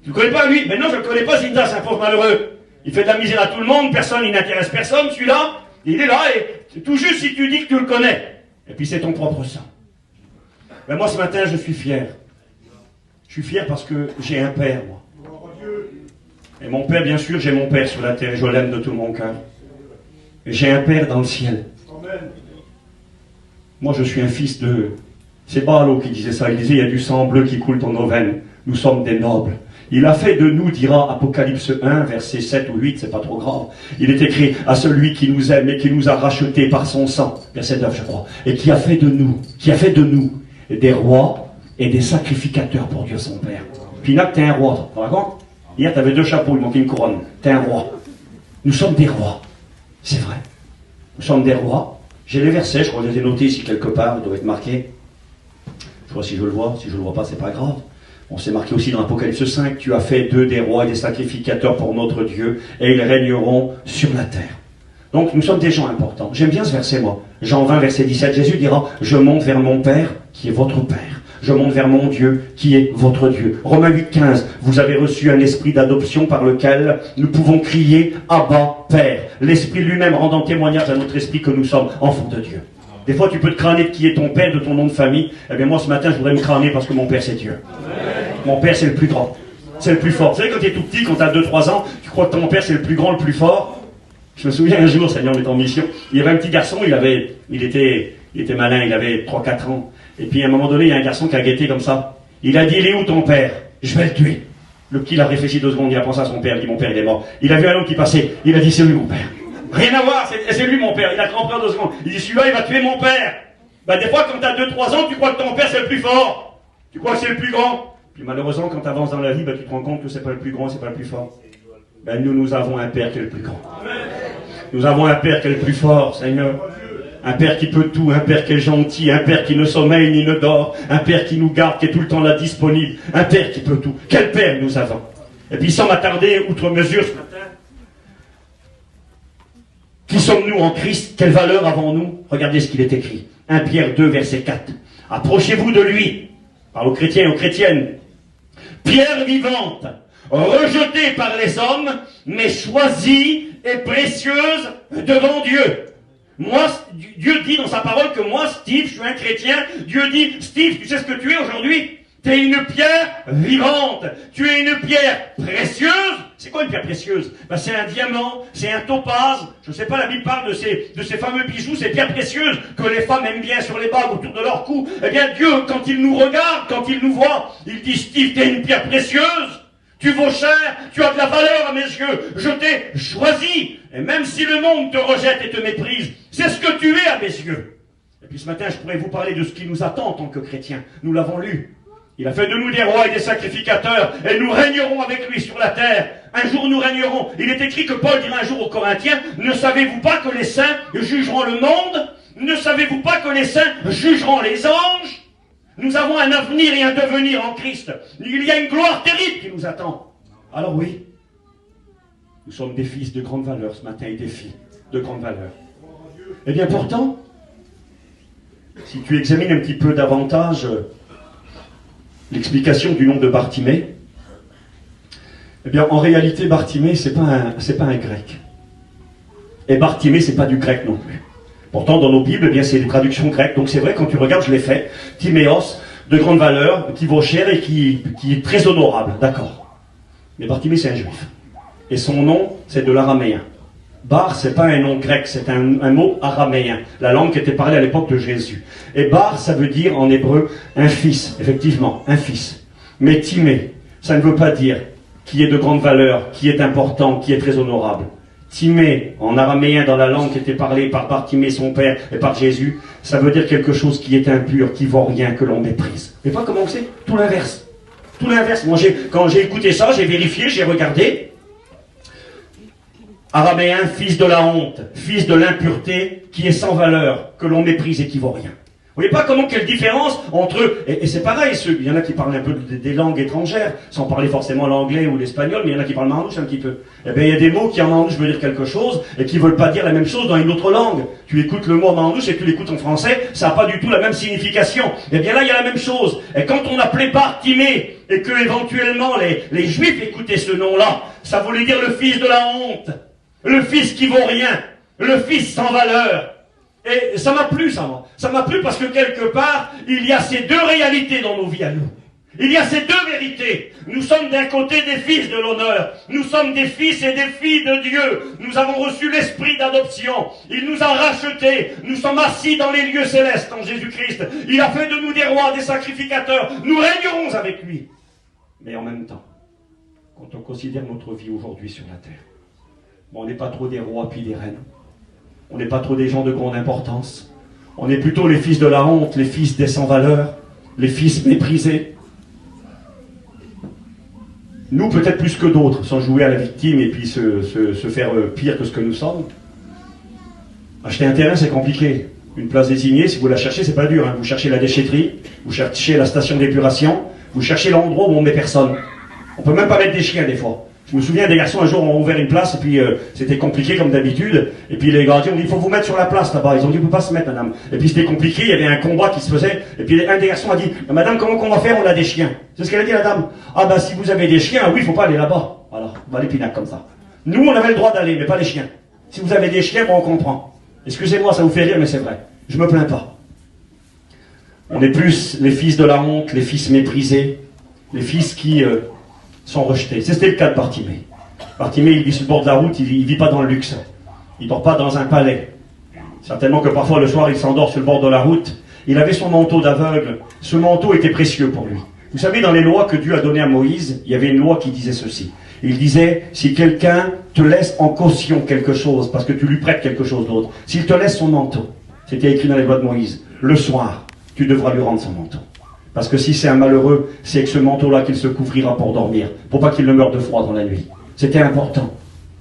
Tu le connais pas, lui. Mais non, je le connais pas, Zinda, c'est un pauvre malheureux. Il fait de la misère à tout le monde, personne, il n'intéresse personne, celui-là. Il est là, et tout juste si tu dis que tu le connais. Et puis c'est ton propre sang. Mais moi, ce matin, je suis fier. Je suis fier parce que j'ai un père, moi. Et mon père, bien sûr, j'ai mon père sur la terre, et je l'aime de tout mon cœur. Et j'ai un père dans le ciel. Moi, je suis un fils de... C'est Baalo qui disait ça. Il disait, il y a du sang bleu qui coule dans nos veines. Nous sommes des nobles. Il a fait de nous, dira Apocalypse 1, versets 7 ou 8, c'est pas trop grave. Il est écrit à celui qui nous aime et qui nous a rachetés par son sang. Verset 9, je crois. Et qui a fait de nous des rois et des sacrificateurs pour Dieu son Père. Pinac, t'es un roi, tu racontes? Hier, t'avais 2 chapeaux, il manquait une couronne. T'es un roi. Nous sommes des rois. C'est vrai. Nous sommes des rois. J'ai les versets, je crois que je les ai notés ici quelque part, ils doivent être marqués. Je vois si je le vois, si je le vois pas, c'est pas grave. On s'est marqué aussi dans Apocalypse 5, tu as fait d'eux des rois et des sacrificateurs pour notre Dieu, et ils régneront sur la terre. Donc nous sommes des gens importants. J'aime bien ce verset, moi. Jean 20, verset 17, Jésus dira, je monte vers mon Père, qui est votre Père. Je monte vers mon Dieu, qui est votre Dieu. Romains 8, 15, vous avez reçu un esprit d'adoption par lequel nous pouvons crier, Abba, Père. L'Esprit lui-même rendant témoignage à notre esprit que nous sommes enfants de Dieu. Des fois, tu peux te crâner de qui est ton père, de ton nom de famille. Eh bien, moi, ce matin, je voudrais me crâner parce que mon père, c'est Dieu. Mon père, c'est le plus grand. C'est le plus fort. Vous savez, quand tu es tout petit, quand tu as 2-3 ans, tu crois que ton père, c'est le plus grand, le plus fort. Je me souviens un jour, Seigneur, on était en mission. Il y avait un petit garçon, il était malin, il avait 3-4 ans. Et puis, à un moment donné, il y a un garçon qui a guetté comme ça. Il a dit, il est où ton père? Je vais le tuer. Le petit, il a réfléchi 2 secondes, il a pensé à son père, il dit, mon père, il est mort. Il a vu un homme qui passait. Il a dit, c'est lui, mon père. Rien à voir, c'est lui, mon père. Il a crampé en 2 secondes. Il dit, celui-là, il va tuer mon père. Bah, des fois, quand tu as 2-3 ans, tu crois que ton père, c'est le plus fort. Tu crois que c'est le plus grand. Puis malheureusement, quand tu avances dans la vie, bah, tu te rends compte que c'est pas le plus grand, c'est pas le plus fort. Ben nous avons un Père qui est le plus grand. Nous avons un Père qui est le plus fort, Seigneur. Un Père qui peut tout, un Père qui est gentil, un Père qui ne sommeille ni ne dort, un Père qui nous garde, qui est tout le temps là disponible, un Père qui peut tout. Quel Père nous avons? Et puis sans m'attarder, outre mesure ce matin, qui sommes-nous en Christ? Quelle valeur avons-nous? Regardez ce qu'il est écrit. 1 Pierre 2, verset 4. Approchez-vous de lui, parle aux chrétiens et aux chrétiennes. Pierre vivante, rejetée par les hommes, mais choisie et précieuse devant Dieu. Moi, Dieu dit dans sa parole que moi, Steve, je suis un chrétien. Dieu dit, Steve, tu sais ce que tu es aujourd'hui? Tu es une pierre vivante. Tu es une pierre précieuse. C'est quoi une pierre précieuse? Ben, c'est un diamant, c'est un topaz. Je ne sais pas, la Bible parle de ces fameux bijoux, ces pierres précieuses que les femmes aiment bien sur les bagues autour de leur cou. Eh bien, Dieu, quand il nous regarde, quand il nous voit, il dit, Steve, tu es une pierre précieuse. Tu vaux cher, tu as de la valeur à mes yeux, je t'ai choisi. Et même si le monde te rejette et te méprise, c'est ce que tu es à mes yeux. Et puis ce matin, je pourrais vous parler de ce qui nous attend en tant que chrétiens. Nous l'avons lu. Il a fait de nous des rois et des sacrificateurs, et nous régnerons avec lui sur la terre. Un jour nous régnerons. Il est écrit que Paul dira un jour aux Corinthiens, ne savez-vous pas que les saints jugeront le monde? Ne savez-vous pas que les saints jugeront les anges? Nous avons un avenir et un devenir en Christ. Il y a une gloire terrible qui nous attend. Alors oui, nous sommes des fils de grande valeur ce matin et des filles de grande valeur. Eh bien pourtant, si tu examines un petit peu davantage l'explication du nom de Bartimée, eh bien en réalité Bartimée c'est pas un grec. Et Bartimée c'est pas du grec non plus. Pourtant, dans nos Bibles, eh bien, c'est des traductions grecques. Donc c'est vrai, quand tu regardes, je l'ai fait. Timéos, de grande valeur, qui vaut cher et qui est très honorable. D'accord. Mais Bartimée, c'est un juif. Et son nom, c'est de l'araméen. Bar, c'est pas un nom grec, c'est un mot araméen. La langue qui était parlée à l'époque de Jésus. Et bar, ça veut dire en hébreu un fils. Effectivement, un fils. Mais Timée, ça ne veut pas dire qui est de grande valeur, qui est important, qui est très honorable. Timée, en araméen, dans la langue qui était parlée par Bartimée, son père, et par Jésus, ça veut dire quelque chose qui est impur, qui vaut rien, que l'on méprise. Mais pas comment c'est? Tout l'inverse. Tout l'inverse. Moi, quand j'ai écouté ça, j'ai vérifié, j'ai regardé. Araméen, fils de la honte, fils de l'impureté, qui est sans valeur, que l'on méprise et qui vaut rien. Vous voyez pas comment quelle différence entre eux, et c'est pareil, il y en a qui parlent un peu des langues étrangères, sans parler forcément l'anglais ou l'espagnol, mais il y en a qui parlent manouche un petit peu. Eh bien, il y a des mots qui en manouche veulent dire quelque chose, et qui veulent pas dire la même chose dans une autre langue. Tu écoutes le mot en manouche et tu l'écoutes en français, ça n'a pas du tout la même signification. Eh bien là, il y a la même chose. Et quand on appelait Bartimée, et que éventuellement les Juifs écoutaient ce nom-là, ça voulait dire le fils de la honte, le fils qui vaut rien, le fils sans valeur. Et ça m'a plu, ça. Ça m'a plu parce que quelque part, il y a ces deux réalités dans nos vies à nous. Il y a ces deux vérités. Nous sommes d'un côté des fils de l'honneur. Nous sommes des fils et des filles de Dieu. Nous avons reçu l'esprit d'adoption. Il nous a rachetés. Nous sommes assis dans les lieux célestes en Jésus-Christ. Il a fait de nous des rois, des sacrificateurs. Nous régnerons avec lui. Mais en même temps, quand on considère notre vie aujourd'hui sur la terre, on n'est pas trop des rois puis des reines. On n'est pas trop des gens de grande importance. On est plutôt les fils de la honte, les fils des sans-valeur, les fils méprisés. Nous, peut-être plus que d'autres, sans jouer à la victime et puis se faire pire que ce que nous sommes. Acheter un terrain, c'est compliqué. Une place désignée, si vous la cherchez, c'est pas dur. Hein. Vous cherchez la déchetterie, vous cherchez la station d'épuration, vous cherchez l'endroit où on met personne. On peut même pas mettre des chiens des fois. Je me souviens des garçons, un jour, ont ouvert une place, et puis c'était compliqué comme d'habitude. Et puis les gardiens ont dit, il faut vous mettre sur la place là-bas. Ils ont dit, on ne peut pas se mettre, madame. Et puis c'était compliqué, il y avait un combat qui se faisait. Et puis un des garçons a dit, madame, comment qu'on va faire? On a des chiens. C'est ce qu'elle a dit, la dame. Ah ben, si vous avez des chiens, oui, il ne faut pas aller là-bas. Voilà, on va les pinac comme ça. Nous, on avait le droit d'aller, mais pas les chiens. Si vous avez des chiens, bon, on comprend. Excusez-moi, ça vous fait rire, mais c'est vrai. Je me plains pas. On est plus les fils de la honte, les fils méprisés, les fils qui sont rejetés. C'était le cas de Bartimée. Bartimée, il vit sur le bord de la route, il ne vit pas dans le luxe. Il ne dort pas dans un palais. Certainement que parfois le soir, il s'endort sur le bord de la route. Il avait son manteau d'aveugle. Ce manteau était précieux pour lui. Vous savez, dans les lois que Dieu a données à Moïse, il y avait une loi qui disait ceci. Il disait, si quelqu'un te laisse en caution quelque chose, parce que tu lui prêtes quelque chose d'autre, s'il te laisse son manteau, c'était écrit dans les lois de Moïse, le soir, tu devras lui rendre son manteau. Parce que si c'est un malheureux, c'est avec ce manteau-là qu'il se couvrira pour dormir, pour pas qu'il ne meure de froid dans la nuit. C'était important.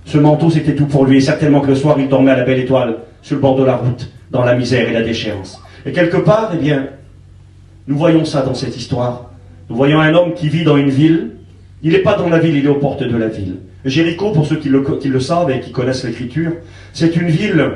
Ce manteau, c'était tout pour lui. Et certainement que le soir, il dormait à la belle étoile, sur le bord de la route, dans la misère et la déchéance. Et quelque part, eh bien, nous voyons ça dans cette histoire. Nous voyons un homme qui vit dans une ville. Il n'est pas dans la ville, il est aux portes de la ville. Jéricho, pour ceux qui le savent et qui connaissent l'Écriture, c'est une ville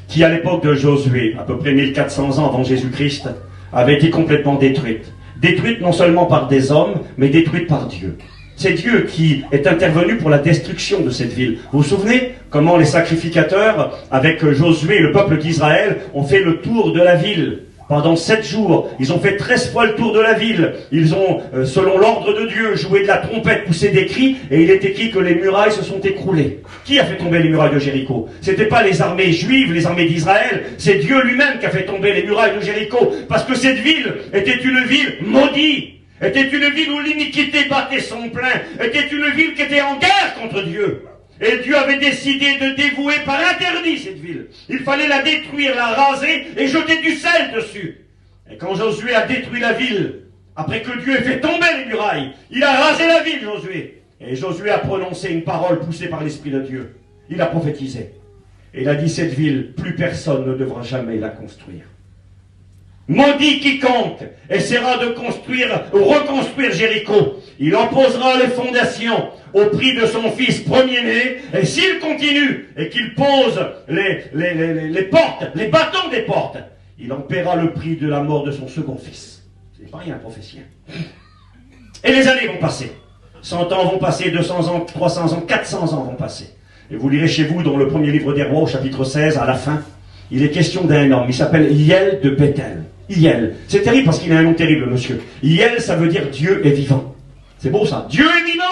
qui, à l'époque de Josué, à peu près 1400 ans avant Jésus-Christ, avait été complètement détruite. Détruite non seulement par des hommes, mais détruite par Dieu. C'est Dieu qui est intervenu pour la destruction de cette ville. Vous vous souvenez comment les sacrificateurs, avec Josué et le peuple d'Israël, ont fait le tour de la ville pendant 7 jours. Ils ont fait 13 fois le tour de la ville. Ils ont, selon l'ordre de Dieu, joué de la trompette, poussé des cris, et il est écrit que les murailles se sont écroulées. Qui a fait tomber les murailles de Jéricho? C'était pas les armées juives, les armées d'Israël, c'est Dieu lui-même qui a fait tomber les murailles de Jéricho, parce que cette ville était une ville maudite, était une ville où l'iniquité battait son plein, était une ville qui était en guerre contre Dieu. Et Dieu avait décidé de dévouer par interdit cette ville. Il fallait la détruire, la raser et jeter du sel dessus. Et quand Josué a détruit la ville, après que Dieu ait fait tomber les murailles, il a rasé la ville, Josué. Et Josué a prononcé une parole poussée par l'Esprit de Dieu. Il a prophétisé. Et il a dit, cette ville, plus personne ne devra jamais la construire. Maudit quiconque essaiera de construire ou reconstruire Jéricho. Il en posera les fondations au prix de son fils premier-né, et s'il continue et qu'il pose les portes, les bâtons des portes, il en paiera le prix de la mort de son second fils. C'est pas rien, prophétien. Et les années vont passer. 100 ans vont passer, 200 ans, 300 ans, 400 ans vont passer. Et vous lirez chez vous, dans le premier livre des rois, au chapitre 16, à la fin, il est question d'un homme, il s'appelle Hiel de Béthel. Hiel. C'est terrible parce qu'il a un nom terrible, monsieur. Hiel, ça veut dire Dieu est vivant. C'est beau ça. Dieu est vivant.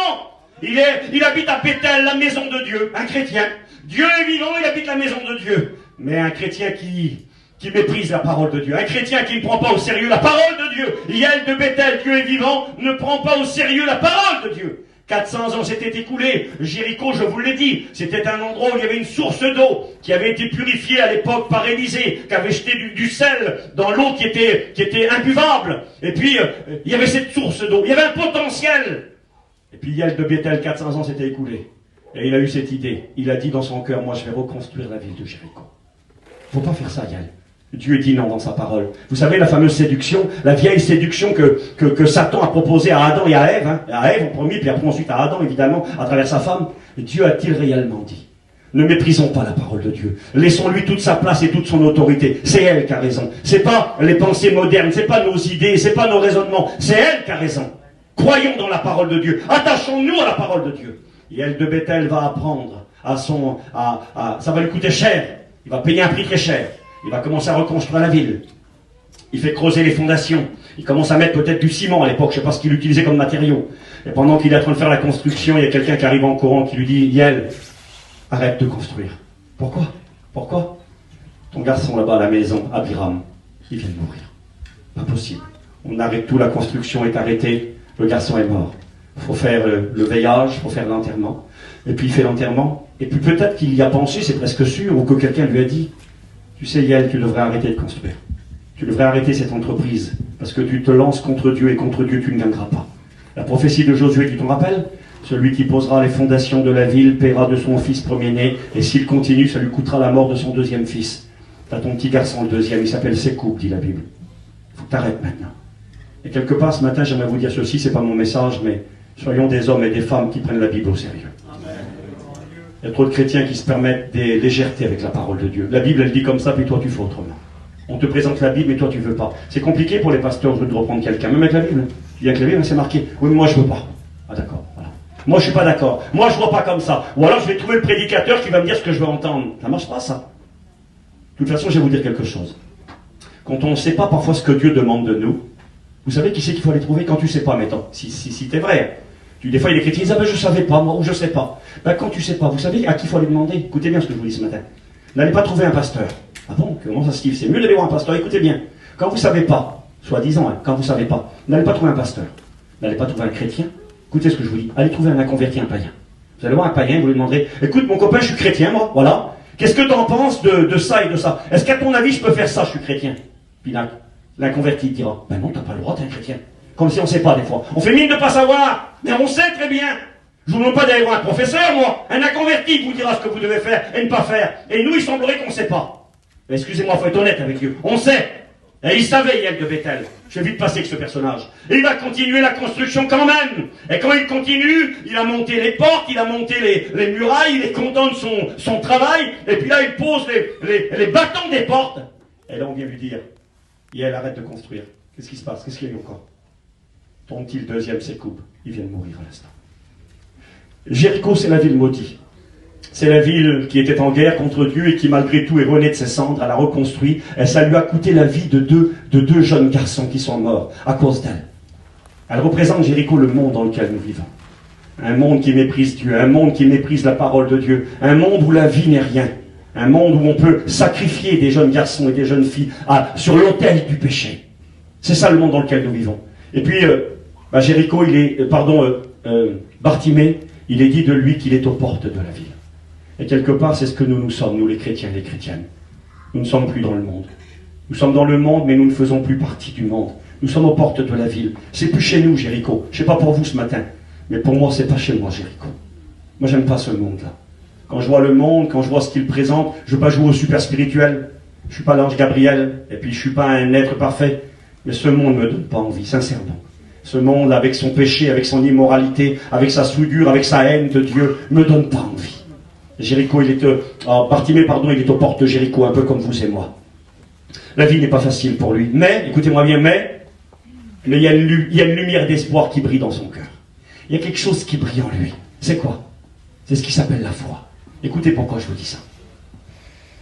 Il habite à Béthel, la maison de Dieu. Un chrétien. Dieu est vivant, il habite la maison de Dieu. Mais un chrétien qui méprise la parole de Dieu. Un chrétien qui ne prend pas au sérieux la parole de Dieu. Hiel de Béthel, Dieu est vivant, ne prend pas au sérieux la parole de Dieu. 400 ans s'étaient écoulés. Jéricho, je vous l'ai dit, c'était un endroit où il y avait une source d'eau qui avait été purifiée à l'époque par Élisée, qui avait jeté du sel dans l'eau qui était imbuvable. Et puis, il y avait cette source d'eau. Il y avait un potentiel. Et puis, Hiel de Béthel, 400 ans s'étaient écoulés. Et il a eu cette idée. Il a dit dans son cœur, moi je vais reconstruire la ville de Jéricho. Faut pas faire ça, Hiel. Dieu dit non dans sa parole. Vous savez, la fameuse séduction, la vieille séduction que Satan a proposée à Adam et à Ève, hein, à Ève en premier, puis après ensuite à Adam, évidemment, à travers sa femme. Dieu a-t-il réellement dit? Ne méprisons pas la parole de Dieu. Laissons-lui toute sa place et toute son autorité. C'est elle qui a raison. C'est pas les pensées modernes, c'est pas nos idées, c'est pas nos raisonnements. C'est elle qui a raison. Croyons dans la parole de Dieu. Attachons-nous à la parole de Dieu. Et Hiel de Béthel va apprendre ça va lui coûter cher. Il va payer un prix très cher. Il va commencer à reconstruire la ville. Il fait creuser les fondations. Il commence à mettre peut-être du ciment à l'époque. Je ne sais pas ce qu'il utilisait comme matériau. Et pendant qu'il est en train de faire la construction, il y a quelqu'un qui arrive en courant qui lui dit, Hiel, arrête de construire. Pourquoi? Pourquoi? Ton garçon là-bas à la maison, Abiram, il vient de mourir. Pas possible. On arrête tout, la construction est arrêtée. Le garçon est mort. Il faut faire le veillage, il faut faire l'enterrement. Et puis il fait l'enterrement. Et puis peut-être qu'il y a pensé, c'est presque sûr, ou que quelqu'un lui a dit, tu sais, Hiel, tu devrais arrêter de construire. Tu devrais arrêter cette entreprise, parce que tu te lances contre Dieu, et contre Dieu, tu ne gagneras pas. La prophétie de Josué, tu t'en rappelles? Celui qui posera les fondations de la ville paiera de son fils premier-né, et s'il continue, ça lui coûtera la mort de son deuxième fils. T'as ton petit garçon, le deuxième, il s'appelle Sécoub, dit la Bible. Il faut que t'arrêtes maintenant. Et quelque part, ce matin, j'aimerais vous dire ceci, c'est pas mon message, mais soyons des hommes et des femmes qui prennent la Bible au sérieux. Il y a trop de chrétiens qui se permettent des légèretés avec la parole de Dieu. La Bible, elle dit comme ça, puis toi, tu fais autrement. On te présente la Bible, mais toi, tu veux pas. C'est compliqué pour les pasteurs de reprendre quelqu'un, même avec la Bible. Il y a que la Bible, c'est marqué. Oui, mais moi, je veux pas. Ah, d'accord, voilà. Moi, je suis pas d'accord. Moi, je vois pas comme ça. Ou alors, je vais trouver le prédicateur qui va me dire ce que je veux entendre. Ça marche pas, ça. De toute façon, je vais vous dire quelque chose. Quand on ne sait pas parfois ce que Dieu demande de nous, vous savez qui c'est qu'il faut aller trouver quand tu sais pas, mettons. Si t'es vrai. Des fois, il y a des chrétiens qui disent, ah ben, je savais pas, moi, ou je sais pas. Ben, quand tu sais pas, vous savez à qui il faut aller demander? Écoutez bien ce que je vous dis ce matin. N'allez pas trouver un pasteur. Ah bon, comment ça se dit? C'est mieux d'aller voir un pasteur. Écoutez bien. Quand vous savez pas, soi-disant, hein, quand vous savez pas, n'allez pas trouver un pasteur. N'allez pas trouver un chrétien. Écoutez ce que je vous dis. Allez trouver un inconverti, un païen. Vous allez voir un païen, vous lui demanderez, écoute, mon copain, je suis chrétien, moi, voilà. Qu'est-ce que tu en penses de ça et de ça? Est-ce qu'à ton avis, je peux faire ça, je suis chrétien? Puis là, l'inconverti dira, ben non, t'as pas le droit, t'es un chrétien. Comme si on ne sait pas des fois. On fait mine de ne pas savoir, mais on sait très bien. Je vous demande pas d'aller voir un professeur, moi. Un inconverti vous dira ce que vous devez faire et ne pas faire. Et nous, il semblerait qu'on ne sait pas. Mais excusez-moi, il faut être honnête avec Dieu. On sait. Et il savait, Yael de Bethel. Je vais vite passer avec ce personnage. Et il va continuer la construction quand même. Et quand il continue, il a monté les portes, il a monté les murailles, il est content de son travail. Et puis là, il pose les bâtons des portes. Et là, on vient lui dire, Yael, arrête de construire. Qu'est-ce qui se passe? Qu'est-ce qu'il y a eu encore? Tombe-t-il deuxième s'écoupe. Il vient de mourir à l'instant. Jéricho, c'est la ville maudite. C'est la ville qui était en guerre contre Dieu et qui, malgré tout, est renée de ses cendres. Elle a reconstruit. Et ça lui a coûté la vie de deux jeunes garçons qui sont morts à cause d'elle. Elle représente, Jéricho, le monde dans lequel nous vivons. Un monde qui méprise Dieu. Un monde qui méprise la parole de Dieu. Un monde où la vie n'est rien. Un monde où on peut sacrifier des jeunes garçons et des jeunes filles sur l'autel du péché. C'est ça le monde dans lequel nous vivons. Et puis, Jéricho, Bartimée, il est dit de lui qu'il est aux portes de la ville. Et quelque part, c'est ce que nous sommes, nous les chrétiens et les chrétiennes. Nous ne sommes plus dans le monde. Nous sommes dans le monde, mais nous ne faisons plus partie du monde. Nous sommes aux portes de la ville. C'est plus chez nous, Jéricho. Je ne sais pas pour vous ce matin, mais pour moi, c'est pas chez moi, Jéricho. Moi, j'aime pas ce monde-là. Quand je vois le monde, quand je vois ce qu'il présente, je ne veux pas jouer au super spirituel. Je ne suis pas l'ange Gabriel, et puis je ne suis pas un être parfait. Mais ce monde ne me donne pas envie, sincèrement. Ce monde, avec son péché, avec son immoralité, avec sa soudure, avec sa haine de Dieu, ne me donne pas envie. Jéricho, Bartimée, il est aux portes de Jéricho, un peu comme vous et moi. La vie n'est pas facile pour lui. Mais, écoutez-moi bien, mais il y a une lumière d'espoir qui brille dans son cœur. Il y a quelque chose qui brille en lui. C'est quoi? C'est ce qui s'appelle la foi. Écoutez pourquoi je vous dis ça.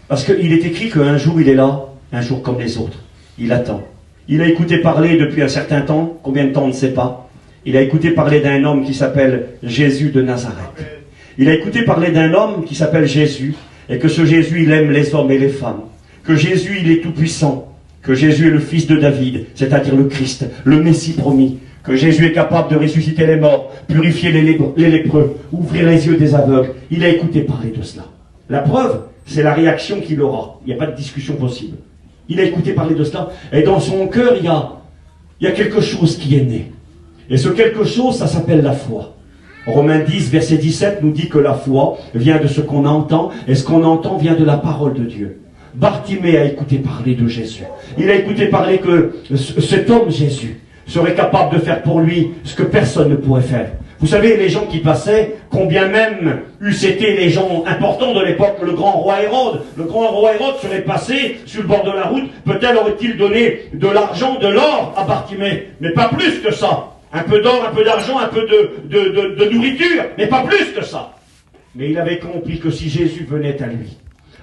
Parce qu'il est écrit qu'un jour il est là, un jour comme les autres. Il attend. Il a écouté parler depuis un certain temps, combien de temps on ne sait pas. Il a écouté parler d'un homme qui s'appelle Jésus de Nazareth. Il a écouté parler d'un homme qui s'appelle Jésus, et que ce Jésus, il aime les hommes et les femmes. Que Jésus, il est tout-puissant. Que Jésus est le fils de David, c'est-à-dire le Christ, le Messie promis. Que Jésus est capable de ressusciter les morts, purifier les lépreux, ouvrir les yeux des aveugles. Il a écouté parler de cela. La preuve, c'est la réaction qu'il aura. Il n'y a pas de discussion possible. Il a écouté parler de cela, et dans son cœur, il y a quelque chose qui est né. Et ce quelque chose, ça s'appelle la foi. Romains 10, verset 17 nous dit que la foi vient de ce qu'on entend, et ce qu'on entend vient de la parole de Dieu. Bartimée a écouté parler de Jésus. Il a écouté parler que cet homme Jésus serait capable de faire pour lui ce que personne ne pourrait faire. Vous savez, les gens qui passaient, combien même eussent été les gens importants de l'époque, le grand roi Hérode. Le grand roi Hérode serait passé sur le bord de la route, peut-être aurait-il donné de l'argent, de l'or à Bartimée, mais pas plus que ça. Un peu d'or, un peu d'argent, un peu de nourriture, mais pas plus que ça. Mais il avait compris que si Jésus venait à lui,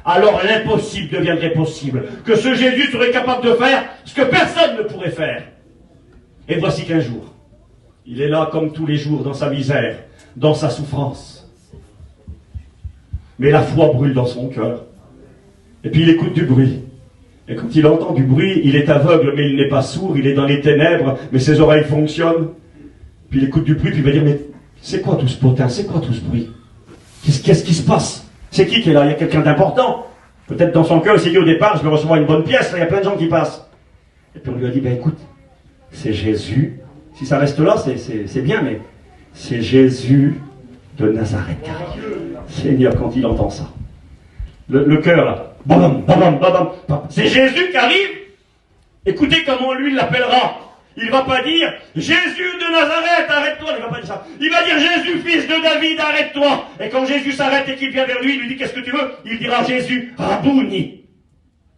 alors l'impossible deviendrait possible. Que ce Jésus serait capable de faire ce que personne ne pourrait faire. Et voici qu'un jour, il est là comme tous les jours dans sa misère, dans sa souffrance. Mais la foi brûle dans son cœur. Et puis il écoute du bruit. Et quand il entend du bruit, il est aveugle, mais il n'est pas sourd, il est dans les ténèbres, mais ses oreilles fonctionnent. Puis il écoute du bruit, puis il va dire, mais c'est quoi tout ce potin? C'est quoi tout ce bruit? Qu'est-ce qui se passe? C'est qui est là? Il y a quelqu'un d'important. Peut-être dans son cœur, il s'est dit au départ, je vais recevoir une bonne pièce, là, il y a plein de gens qui passent. Et puis on lui a dit, ben écoute, c'est Jésus. Si ça reste là, c'est bien, mais c'est Jésus de Nazareth qui arrive. Seigneur, quand il entend ça, le cœur, là, bam, bam, bam, bam, c'est Jésus qui arrive. Écoutez comment lui l'appellera. Il ne va pas dire Jésus de Nazareth, arrête-toi. Il ne va pas dire ça. Il va dire Jésus, fils de David, arrête-toi. Et quand Jésus s'arrête et qu'il vient vers lui, il lui dit qu'est-ce que tu veux? Il dira Jésus, Rabouni.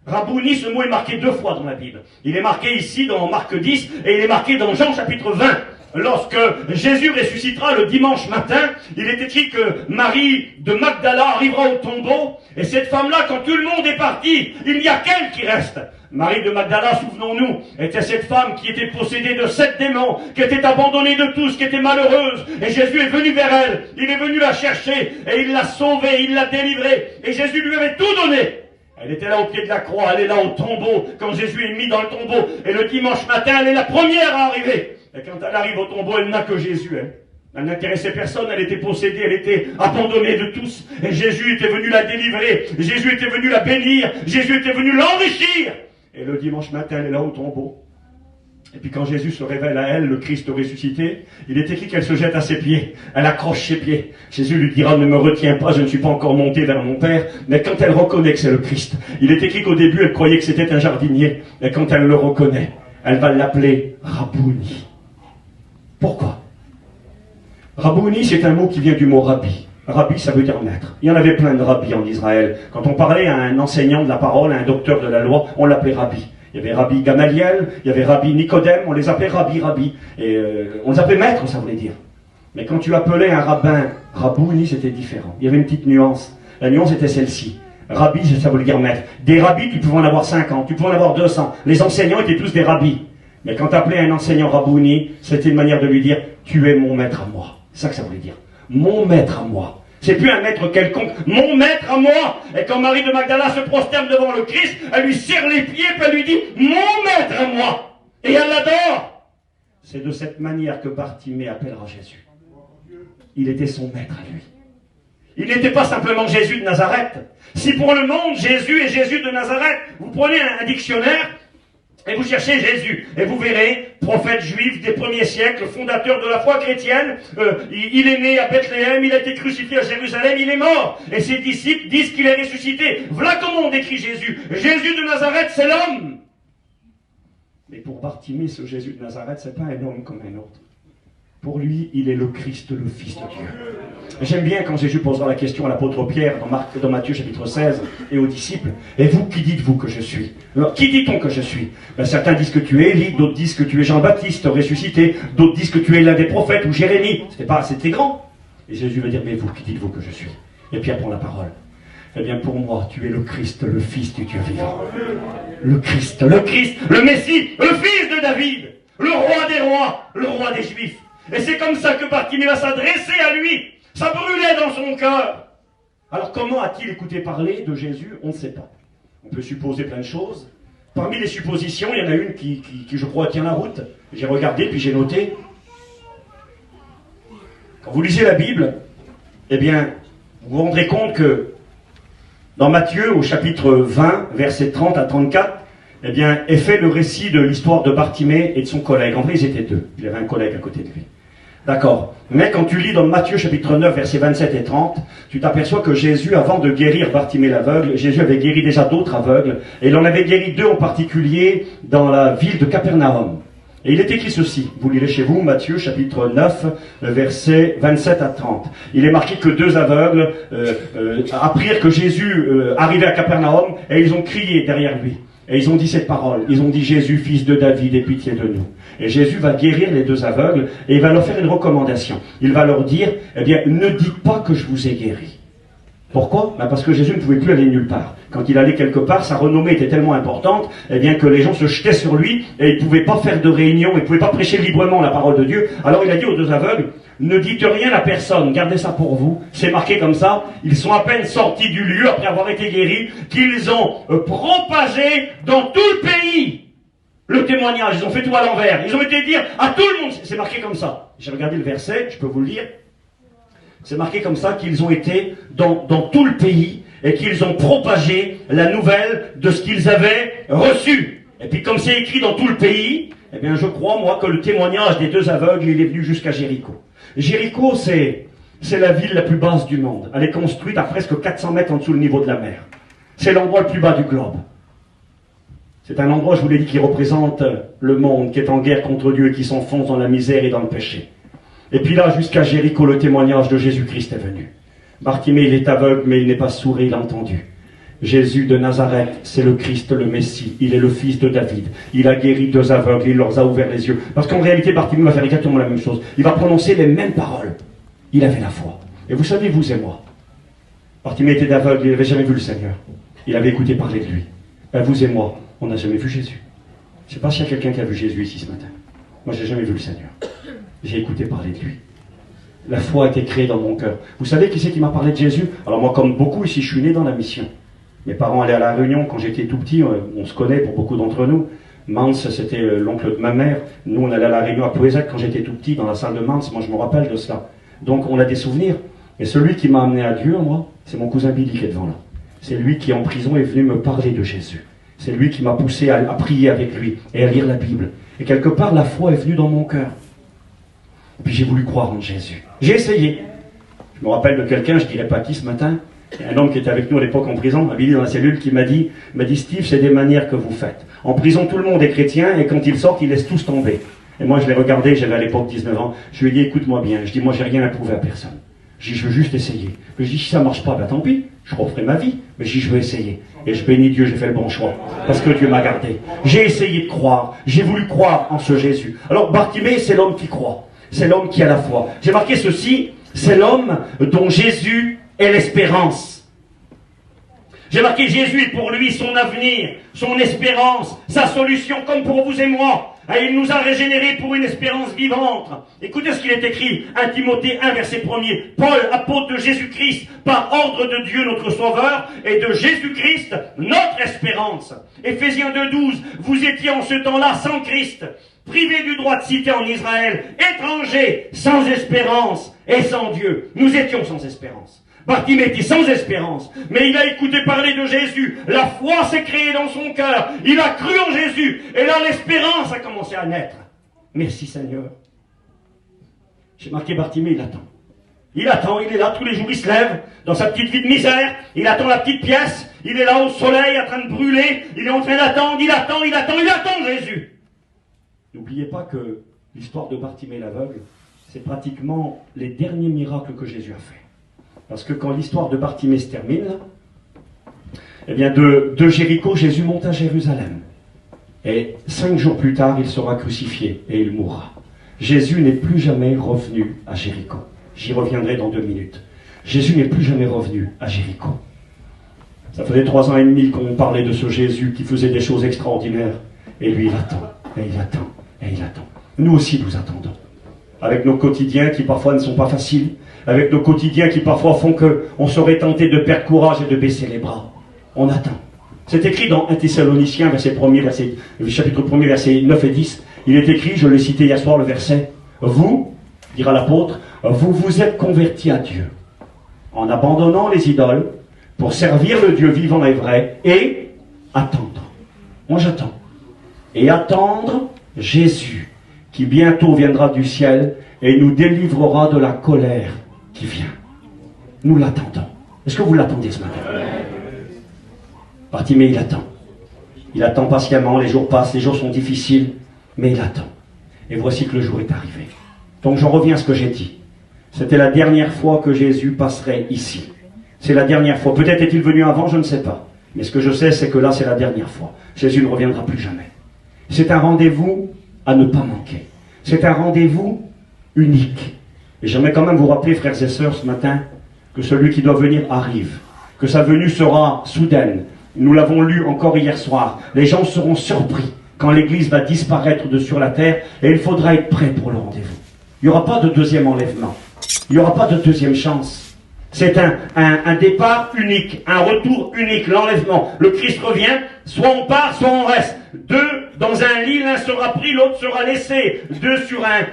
Rabouni, ce mot est marqué 2 fois dans la Bible. Il est marqué ici dans Marc 10 et il est marqué dans Jean chapitre 20. Lorsque Jésus ressuscitera le dimanche matin, il est écrit que Marie de Magdala arrivera au tombeau, et cette femme-là, quand tout le monde est parti, il n'y a qu'elle qui reste. Marie de Magdala, souvenons-nous, était cette femme qui était possédée de 7 démons, qui était abandonnée de tous, qui était malheureuse, et Jésus est venu vers elle, il est venu la chercher, et il l'a sauvée, il l'a délivrée, et Jésus lui avait tout donné. Elle était là au pied de la croix, elle est là au tombeau, quand Jésus est mis dans le tombeau, et le dimanche matin, elle est la première à arriver. Et quand elle arrive au tombeau, elle n'a que Jésus. Elle n'intéressait personne, elle était possédée, elle était abandonnée de tous. Et Jésus était venu la délivrer, Jésus était venu la bénir, Jésus était venu l'enrichir. Et le dimanche matin, elle est là au tombeau. Et puis quand Jésus se révèle à elle, le Christ ressuscité, il est écrit qu'elle se jette à ses pieds, elle accroche ses pieds. Jésus lui dira, ne me retiens pas, je ne suis pas encore monté vers mon Père. Mais quand elle reconnaît que c'est le Christ, il est écrit qu'au début elle croyait que c'était un jardinier. Et quand elle le reconnaît, elle va l'appeler Rabouni. Pourquoi? Rabouni, c'est un mot qui vient du mot rabbi. Rabbi, ça veut dire maître. Il y en avait plein de rabbis en Israël. Quand on parlait à un enseignant de la parole, à un docteur de la loi, on l'appelait rabbi. Il y avait Rabbi Gamaliel, il y avait Rabbi Nicodème, on les appelait Rabbi. Et on les appelait maîtres, ça voulait dire. Mais quand tu appelais un rabbin Rabouni, c'était différent. Il y avait une petite nuance. La nuance était celle-ci. Rabbi, ça voulait dire maître. Des rabbis, tu pouvais en avoir 50, tu pouvais en avoir 200. Les enseignants étaient tous des rabbis. Mais quand tu appelais un enseignant Rabouni, c'était une manière de lui dire, tu es mon maître à moi. C'est ça que ça voulait dire. Mon maître à moi. C'est plus un maître quelconque, mon maître à moi. Et quand Marie de Magdala se prosterne devant le Christ, elle lui serre les pieds, puis elle lui dit, mon maître à moi. Et elle l'adore. C'est de cette manière que Bartimée appellera Jésus. Il était son maître à lui. Il n'était pas simplement Jésus de Nazareth. Si pour le monde, Jésus est Jésus de Nazareth, vous prenez un dictionnaire, et vous cherchez Jésus, et vous verrez, prophète juif des premiers siècles, fondateur de la foi chrétienne, il est né à Bethléem, il a été crucifié à Jérusalem, il est mort. Et ses disciples disent qu'il est ressuscité. Voilà comment on décrit Jésus. Jésus de Nazareth, c'est l'homme. Mais pour Bartimée, ce Jésus de Nazareth, c'est pas un homme comme un autre. Pour lui, il est le Christ, le Fils de Dieu. J'aime bien quand Jésus posera la question à l'apôtre Pierre dans Matthieu chapitre 16 et aux disciples. Et vous, qui dites-vous que je suis? Alors, qui dit-on que je suis? Certains disent que tu es Élie, d'autres disent que tu es Jean-Baptiste ressuscité, d'autres disent que tu es l'un des prophètes ou Jérémie. C'était grand. Et Jésus va dire, mais vous, qui dites-vous que je suis? Et Pierre prend la parole. Eh bien, pour moi, tu es le Christ, le Fils du Dieu vivant. Le Christ, le Messie, le Fils de David, le roi des rois, le roi des Juifs. Et c'est comme ça que Bartimée va s'adresser à lui. Ça brûlait dans son cœur. Alors comment a-t-il écouté parler de Jésus? On ne sait pas. On peut supposer plein de choses. Parmi les suppositions, il y en a une qui je crois, tient la route. J'ai regardé, puis j'ai noté. Quand vous lisez la Bible, eh bien, vous vous rendrez compte que dans Matthieu, au chapitre 20, versets 30 à 34, eh bien, est fait le récit de l'histoire de Bartimée et de son collègue. En vrai, ils étaient deux. Il avait un collègue à côté de lui. D'accord. Mais quand tu lis dans Matthieu chapitre 9, versets 27 et 30, tu t'aperçois que Jésus, avant de guérir Bartimée l'aveugle, Jésus avait guéri déjà d'autres aveugles, et il en avait guéri deux en particulier dans la ville de Capernaum. Et il est écrit ceci, vous lirez chez vous, Matthieu chapitre 9, versets 27 à 30. Il est marqué que deux aveugles apprirent que Jésus arrivait à Capernaum, et ils ont crié derrière lui. Et ils ont dit cette parole, ils ont dit, Jésus, fils de David, aie pitié de nous. Et Jésus va guérir les deux aveugles, et il va leur faire une recommandation. Il va leur dire, eh bien, ne dites pas que je vous ai guéri. Pourquoi? Parce que Jésus ne pouvait plus aller nulle part. Quand il allait quelque part, sa renommée était tellement importante, eh bien, que les gens se jetaient sur lui, et il ne pouvait pas faire de réunion, il ne pouvait pas prêcher librement la parole de Dieu. Alors il a dit aux deux aveugles, ne dites rien à personne, gardez ça pour vous. C'est marqué comme ça, ils sont à peine sortis du lieu après avoir été guéris, qu'ils ont propagé dans tout le pays le témoignage. Ils ont fait tout à l'envers. Ils ont été dire à tout le monde, c'est marqué comme ça. J'ai regardé le verset, je peux vous le lire. C'est marqué comme ça qu'ils ont été dans tout le pays et qu'ils ont propagé la nouvelle de ce qu'ils avaient reçu. Et puis comme c'est écrit dans tout le pays, eh bien je crois moi que le témoignage des deux aveugles, il est venu jusqu'à Jéricho. Jéricho, c'est la ville la plus basse du monde. Elle est construite à presque 400 mètres en dessous du niveau de la mer. C'est l'endroit le plus bas du globe. C'est un endroit, je vous l'ai dit, qui représente le monde, qui est en guerre contre Dieu et qui s'enfonce dans la misère et dans le péché. Et puis là, jusqu'à Jéricho, le témoignage de Jésus-Christ est venu. Bartimée, il est aveugle, mais il n'est pas sourd, il a entendu. Jésus de Nazareth, c'est le Christ, le Messie. Il est le fils de David. Il a guéri deux aveugles, il leur a ouvert les yeux. Parce qu'en réalité, Bartimée va faire exactement la même chose. Il va prononcer les mêmes paroles. Il avait la foi. Et vous savez, vous et moi, Bartimée était aveugle, il n'avait jamais vu le Seigneur. Il avait écouté parler de lui. Ben, vous et moi, on n'a jamais vu Jésus. Je ne sais pas s'il y a quelqu'un qui a vu Jésus ici ce matin. Moi, j'ai jamais vu le Seigneur. J'ai écouté parler de lui. La foi a été créée dans mon cœur. Vous savez qui c'est qui m'a parlé de Jésus? Alors moi, comme beaucoup ici, je suis né dans la mission. Mes parents allaient à la Réunion quand j'étais tout petit, on se connaît pour beaucoup d'entre nous. Mans, c'était l'oncle de ma mère. Nous, on allait à la Réunion à Plouézac quand j'étais tout petit, dans la salle de Mans. Moi, je me rappelle de cela. Donc, on a des souvenirs. Et celui qui m'a amené à Dieu, moi, c'est mon cousin Billy qui est devant là. C'est lui qui, en prison, est venu me parler de Jésus. C'est lui qui m'a poussé à prier avec lui et à lire la Bible. Et quelque part, la foi est venue dans mon cœur. Et puis j'ai voulu croire en Jésus. J'ai essayé. Je me rappelle de quelqu'un, je ne dirais pas qui ce matin, un homme qui était avec nous à l'époque en prison, habillé dans la cellule, qui m'a dit Steve, c'est des manières que vous faites. En prison, tout le monde est chrétien et quand ils sortent, ils laissent tous tomber. Et moi, je l'ai regardé, j'avais à l'époque 19 ans. Je lui ai dit, écoute-moi bien. Je dis, moi, j'ai rien à prouver à personne. Je dis, je veux juste essayer. Je dis, si ça ne marche pas, ben tant pis, je referai ma vie. Mais je dis, je veux essayer. Et je bénis Dieu, j'ai fait le bon choix. Parce que Dieu m'a gardé. J'ai essayé de croire. J'ai voulu croire en ce Jésus. Alors, Bartimée, c'est l'homme qui croit. C'est l'homme qui a la foi. J'ai marqué ceci, c'est l'homme dont Jésus est l'espérance. J'ai marqué Jésus est pour lui son avenir, son espérance, sa solution, comme pour vous et moi. Et il nous a régénérés pour une espérance vivante. Écoutez ce qu'il est écrit, 1 Timothée 1, verset 1er. Paul, apôtre de Jésus-Christ, par ordre de Dieu notre Sauveur, et de Jésus-Christ, notre espérance. Éphésiens 2, 12. Vous étiez en ce temps-là sans Christ, privés du droit de cité en Israël, étrangers, sans espérance et sans Dieu. Nous étions sans espérance. Bartimée était sans espérance, mais il a écouté parler de Jésus. La foi s'est créée dans son cœur. Il a cru en Jésus. Et là, l'espérance a commencé à naître. Merci Seigneur. J'ai marqué Bartimée, il attend. Il attend, il est là, tous les jours il se lève, dans sa petite vie de misère. Il attend la petite pièce. Il est là au soleil, en train de brûler. Il est en train d'attendre, il attend Jésus. N'oubliez pas que l'histoire de Bartimée l'aveugle, c'est pratiquement les derniers miracles que Jésus a fait. Parce que quand l'histoire de Bartimée se termine, eh bien de Jéricho, Jésus monte à Jérusalem. Et 5 jours plus tard, il sera crucifié et il mourra. Jésus n'est plus jamais revenu à Jéricho. J'y reviendrai dans 2 minutes. Jésus n'est plus jamais revenu à Jéricho. Ça faisait 3 ans et demi qu'on parlait de ce Jésus qui faisait des choses extraordinaires. Et lui, il attend, et il attend, et il attend. Nous aussi, nous attendons. Avec nos quotidiens qui parfois ne sont pas faciles, avec nos quotidiens qui parfois font qu'on serait tenté de perdre courage et de baisser les bras. On attend. C'est écrit dans 1 Thessaloniciens, chapitre 1er, versets 9 et 10. Il est écrit, je l'ai cité hier soir, le verset, vous, dira l'apôtre, vous vous êtes convertis à Dieu, en abandonnant les idoles, pour servir le Dieu vivant et vrai, et attendre. Moi j'attends. Et attendre Jésus, qui bientôt viendra du ciel et nous délivrera de la colère qui vient. Nous l'attendons. Est-ce que vous l'attendez ce matin? Bartimée, il attend. Il attend patiemment, les jours passent, les jours sont difficiles, mais il attend. Et voici que le jour est arrivé. Donc j'en reviens à ce que j'ai dit. C'était la dernière fois que Jésus passerait ici. C'est la dernière fois. Peut-être est-il venu avant, je ne sais pas. Mais ce que je sais, c'est que là, c'est la dernière fois. Jésus ne reviendra plus jamais. C'est un rendez-vous à ne pas manquer. C'est un rendez-vous unique. Et j'aimerais quand même vous rappeler, frères et sœurs, ce matin, que celui qui doit venir arrive. Que sa venue sera soudaine. Nous l'avons lu encore hier soir. Les gens seront surpris quand l'Église va disparaître de sur la terre et il faudra être prêt pour le rendez-vous. Il n'y aura pas de deuxième enlèvement. Il n'y aura pas de deuxième chance. C'est un départ unique, un retour unique, l'enlèvement. Le Christ revient, soit on part, soit on reste. 2 dans un lit, l'un sera pris, l'autre sera laissé. 2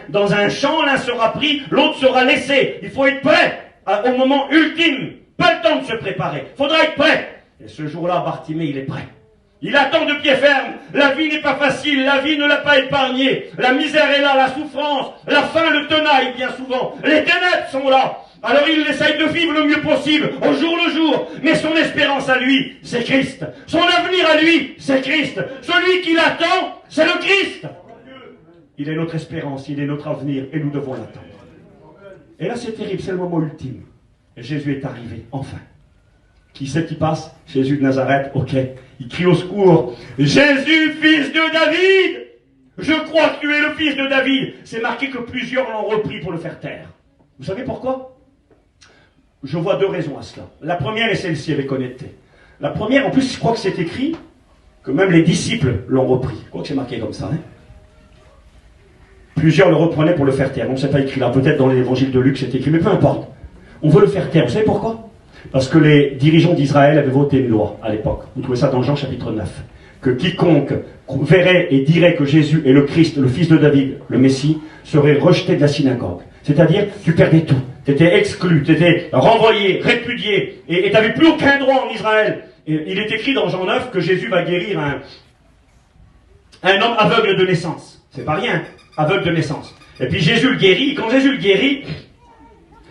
dans un champ, l'un sera pris, l'autre sera laissé. Il faut être prêt au moment ultime. Pas le temps de se préparer. Il faudra être prêt. Et ce jour-là, Bartimée, il est prêt. Il attend de pied ferme. La vie n'est pas facile. La vie ne l'a pas épargné. La misère est là, la souffrance. La faim le tenaille bien souvent. Les ténèbres sont là. Alors il essaye de vivre le mieux possible, au jour le jour. Mais son espérance à lui, c'est Christ. Son avenir à lui, c'est Christ. Celui qui l'attend, c'est le Christ. Il est notre espérance, il est notre avenir, et nous devons l'attendre. Et là, c'est terrible, c'est le moment ultime. Et Jésus est arrivé, enfin. Qui c'est qui passe? Jésus de Nazareth, ok. Il crie au secours. Jésus, fils de David! Je crois que tu es le fils de David. C'est marqué que plusieurs l'ont repris pour le faire taire. Vous savez pourquoi? Je vois 2 raisons à cela. La première est celle-ci avec honnêteté. La première, en plus, je crois que c'est écrit que même les disciples l'ont repris. Je crois que c'est marqué comme ça. Hein, plusieurs le reprenaient pour le faire taire. Non, c'est pas écrit là. Peut-être dans l'évangile de Luc, c'est écrit. Mais peu importe. On veut le faire taire. Vous savez pourquoi? Parce que les dirigeants d'Israël avaient voté une loi à l'époque. Vous trouvez ça dans Jean chapitre 9. Que quiconque verrait et dirait que Jésus est le Christ, le fils de David, le Messie, serait rejeté de la synagogue. C'est-à-dire, tu perdais tout. Tu étais exclu, tu étais renvoyé, répudié, et tu n'avais plus aucun droit en Israël. il est écrit dans Jean 9 que Jésus va guérir un homme aveugle de naissance. C'est pas rien, aveugle de naissance. Et puis Jésus le guérit. Quand Jésus le guérit,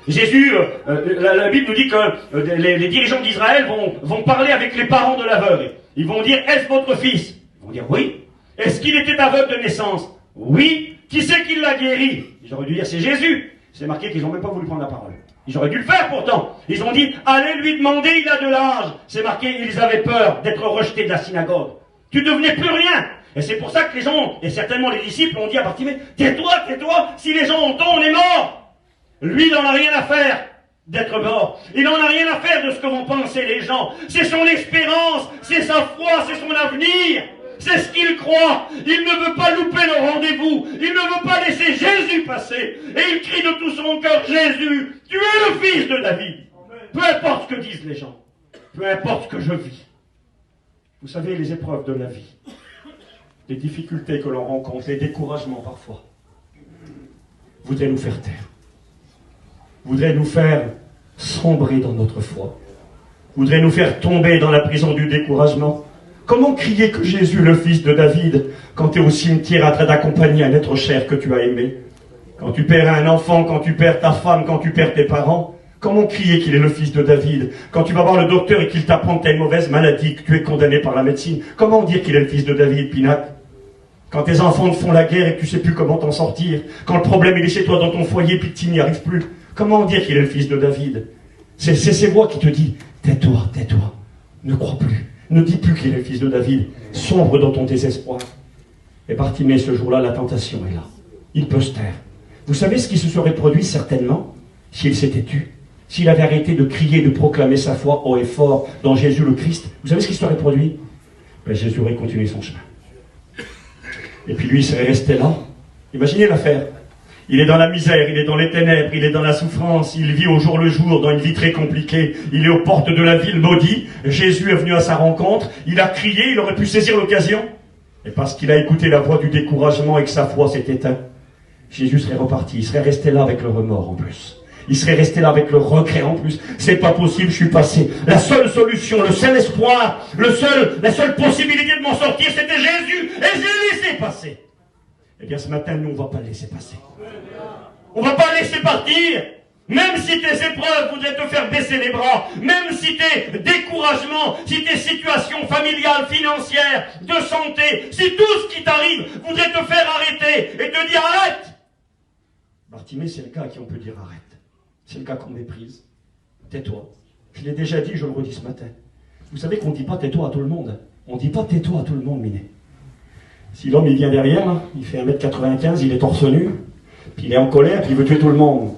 la Bible nous dit que les dirigeants d'Israël vont parler avec les parents de l'aveugle. Ils vont dire, est-ce votre fils? Ils vont dire, oui. Est-ce qu'il était aveugle de naissance? Oui. Qui c'est qui l'a guéri? Ils auraient dû dire, c'est Jésus. C'est marqué qu'ils n'ont même pas voulu prendre la parole. Ils auraient dû le faire pourtant. Ils ont dit, allez lui demander, il a de l'âge. C'est marqué, ils avaient peur d'être rejetés de la synagogue. Tu devenais plus rien. Et c'est pour ça que les gens, et certainement les disciples, ont dit à Bartimée, tais-toi, si les gens entendent, on est mort. Lui, il n'en a rien à faire d'être mort. Il n'en a rien à faire de ce que vont penser les gens. C'est son espérance, c'est sa foi, c'est son avenir. C'est ce qu'il croit. Il ne veut pas louper le rendez-vous. Il ne veut pas laisser Jésus passer. Et il crie de tout son cœur, Jésus, tu es le fils de David. Peu importe ce que disent les gens. Peu importe ce que je vis. Vous savez, les épreuves de la vie, les difficultés que l'on rencontre, les découragements parfois, voudraient nous faire taire. Voudraient nous faire sombrer dans notre foi. Voudraient nous faire tomber dans la prison du découragement. Comment crier que Jésus, le fils de David, quand tu es au cimetière en train d'accompagner un être cher que tu as aimé? Quand tu perds un enfant, quand tu perds ta femme, quand tu perds tes parents, comment crier qu'il est le fils de David? Quand tu vas voir le docteur et qu'il t'apprend que tu as une mauvaise maladie, que tu es condamné par la médecine, comment dire qu'il est le fils de David, Pinac? Quand tes enfants te font la guerre et que tu sais plus comment t'en sortir, quand le problème il est chez toi dans ton foyer et que tu n'y arrives plus, comment dire qu'il est le fils de David? C'est ces voix qui te disent, tais-toi, ne crois plus. Ne dis plus qu'il est le fils de David. Sombre dans ton désespoir. Et Bartimée, ce jour-là, la tentation est là. Il peut se taire. Vous savez ce qui se serait produit certainement s'il s'était tu? S'il avait arrêté de crier, de proclamer sa foi haut et fort dans Jésus le Christ. Vous savez ce qui se serait produit? Ben, Jésus aurait continué son chemin. Et puis lui, il serait resté là. Imaginez l'affaire. Il est dans la misère, il est dans les ténèbres, il est dans la souffrance, il vit au jour le jour, dans une vie très compliquée. Il est aux portes de la ville maudite. Jésus est venu à sa rencontre, il a crié, il aurait pu saisir l'occasion. Et parce qu'il a écouté la voix du découragement et que sa foi s'est éteinte, Jésus serait reparti, il serait resté là avec le remords en plus. Il serait resté là avec le regret en plus. C'est pas possible, je suis passé. La seule solution, le seul espoir, la seule possibilité de m'en sortir, c'était Jésus. Et j'ai laissé passer. Eh bien, ce matin, nous, on ne va pas le laisser passer. On ne va pas le laisser partir. Même si tes épreuves voudraient te faire baisser les bras, même si tes découragements, si tes situations familiales, financières, de santé, si tout ce qui t'arrive voudrait te faire arrêter et te dire arrête. Bartimée, c'est le cas à qui on peut dire arrête. C'est le cas qu'on méprise. Tais-toi. Je l'ai déjà dit, je le redis ce matin. Vous savez qu'on ne dit pas tais-toi à tout le monde. On ne dit pas tais-toi à tout le monde, Minet. Si l'homme il vient derrière, là, il fait 1m95, il est torse nu, puis il est en colère, puis il veut tuer tout le monde.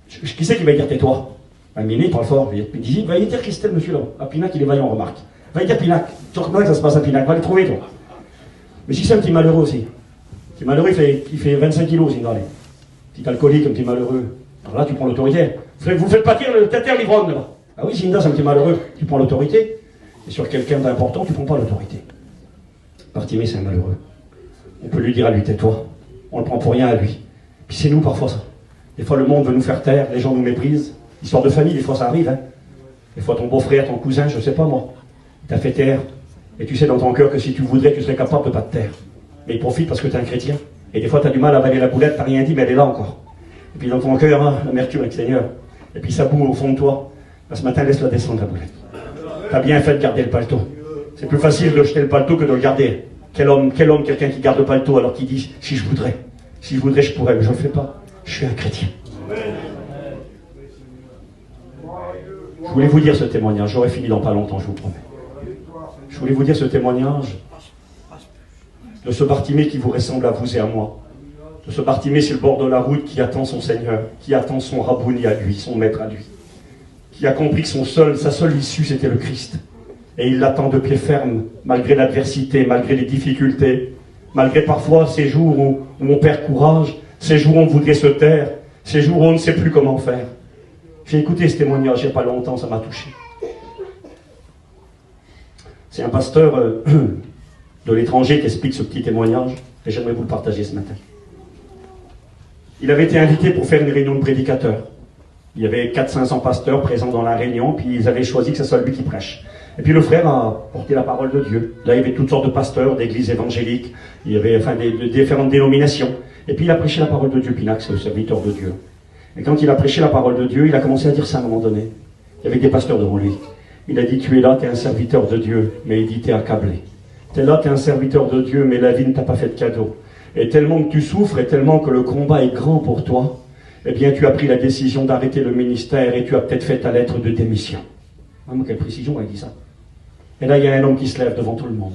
Qui c'est qui va dire tais-toi? Minet, il parle fort. Il va y dire qui c'était monsieur là. À Pinac, il est vaillant, remarque. Va y dire Pinac. Tu reconnais que ça se passe à Pinac, va le trouver toi. Mais si c'est un petit malheureux aussi. Un petit malheureux, il fait 25 kilos, il est. Petit alcoolique, un petit malheureux. Alors là, tu prends l'autorité. Vous faites pas dire le tête l'ivrogne là. Ah oui, Zinda, c'est un petit malheureux. Tu prends l'autorité. Et sur quelqu'un d'important, tu prends pas l'autorité. Bartimée, c'est un malheureux. On peut lui dire à lui, tais-toi. On le prend pour rien à lui. Puis c'est nous parfois ça. Des fois le monde veut nous faire taire, les gens nous méprisent. Histoire de famille, des fois ça arrive. Hein. Des fois ton beau-frère, ton cousin, je sais pas moi, il t'a fait taire. Et tu sais dans ton cœur que si tu voudrais, tu serais capable de pas te taire. Mais il profite parce que tu es un chrétien. Et des fois tu as du mal à avaler la boulette, t'as rien dit, mais elle est là encore. Et puis dans ton cœur, hein, l'amertume avec le Seigneur. Et puis ça boue au fond de toi. Ben, ce matin, laisse-la descendre la boulette. T'as bien fait de garder le paletot. C'est plus facile de jeter le paletot que de le garder. Quel homme, quelqu'un qui garde le paletot alors qu'il dit si je voudrais, je pourrais, mais je ne le fais pas. Je suis un chrétien. Je voulais vous dire ce témoignage, j'aurais fini dans pas longtemps, je vous promets. Je voulais vous dire ce témoignage de ce Bartimée qui vous ressemble à vous et à moi. De ce Bartimée sur le bord de la route qui attend son Seigneur, qui attend son Rabouni à lui, son maître à lui. Qui a compris que sa seule issue c'était le Christ. Et il l'attend de pied ferme, malgré l'adversité, malgré les difficultés, malgré parfois ces jours où on perd courage, ces jours où on voudrait se taire, ces jours où on ne sait plus comment faire. J'ai écouté ce témoignage il n'y a pas longtemps, ça m'a touché. C'est un pasteur de l'étranger qui explique ce petit témoignage, et j'aimerais vous le partager ce matin. Il avait été invité pour faire une réunion de prédicateurs. Il y avait 400-500 pasteurs présents dans la réunion, puis ils avaient choisi que ce soit lui qui prêche. Et puis le frère a porté la parole de Dieu. Là, il y avait toutes sortes de pasteurs, d'églises évangéliques, il y avait de différentes dénominations. Et puis il a prêché la parole de Dieu, Pinax, le serviteur de Dieu. Et quand il a prêché la parole de Dieu, il a commencé à dire ça à un moment donné. Il y avait des pasteurs devant lui. Il a dit, tu es là, tu es un serviteur de Dieu, mais il dit, tu es accablé. Tu es là, tu es un serviteur de Dieu, mais la vie ne t'a pas fait de cadeau. Et tellement que tu souffres, et tellement que le combat est grand pour toi, eh bien tu as pris la décision d'arrêter le ministère, et tu as peut-être fait ta lettre de démission. Ah, quelle précision, elle dit ça. Et là, il y a un homme qui se lève devant tout le monde.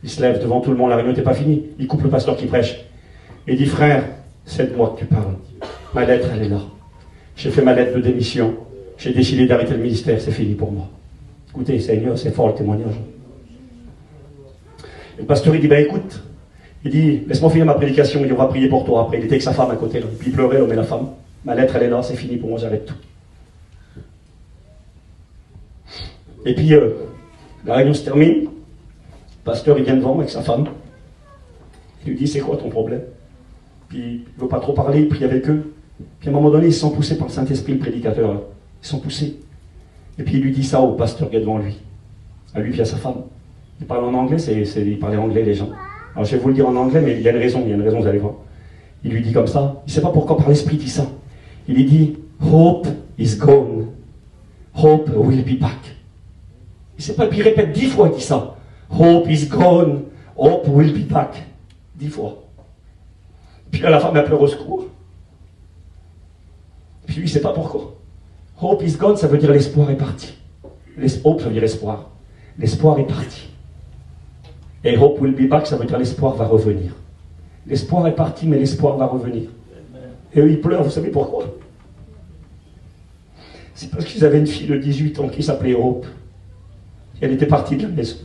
Il se lève devant tout le monde, la réunion n'était pas finie. Il coupe le pasteur qui prêche. Il dit, frère, c'est de moi que tu parles. Ma lettre, elle est là. J'ai fait ma lettre de démission. J'ai décidé d'arrêter le ministère, c'est fini pour moi. Écoutez, Seigneur, c'est fort le témoignage. Et le pasteur, il dit, écoute, il dit, laisse-moi finir ma prédication, il dit, on va prier pour toi. Après, il était avec sa femme à côté, là. Puis il pleurait, l'homme et la femme. Ma lettre, elle est là, c'est fini pour moi, j'arrête tout. Et puis, la réunion se termine. Le pasteur, il vient devant avec sa femme. Il lui dit, c'est quoi ton problème? Puis, il ne veut pas trop parler, il prie avec eux. Puis, à un moment donné, ils se sont poussés par le Saint-Esprit, le prédicateur, là. Ils sont poussés. Et puis, il lui dit ça au pasteur qui est devant lui. À lui, puis à sa femme. Il parle en anglais, il parlait anglais, les gens. Alors, je vais vous le dire en anglais, mais il y a une raison, vous allez voir. Il lui dit comme ça. Il ne sait pas pourquoi par l'Esprit dit ça. Il lui dit, hope is gone. Hope will be back. Il ne sait pas, puis il répète 10 fois, il dit ça. Hope is gone. Hope will be back. 10 fois. Puis là, la femme, elle pleure au secours. Puis lui, il ne sait pas pourquoi. Hope is gone, ça veut dire l'espoir est parti. Hope, ça veut dire espoir. L'espoir est parti. Et hope will be back, ça veut dire l'espoir va revenir. L'espoir est parti, mais l'espoir va revenir. Et eux, ils pleurent, vous savez pourquoi? C'est parce qu'ils avaient une fille de 18 ans qui s'appelait Hope. Et elle était partie de la maison.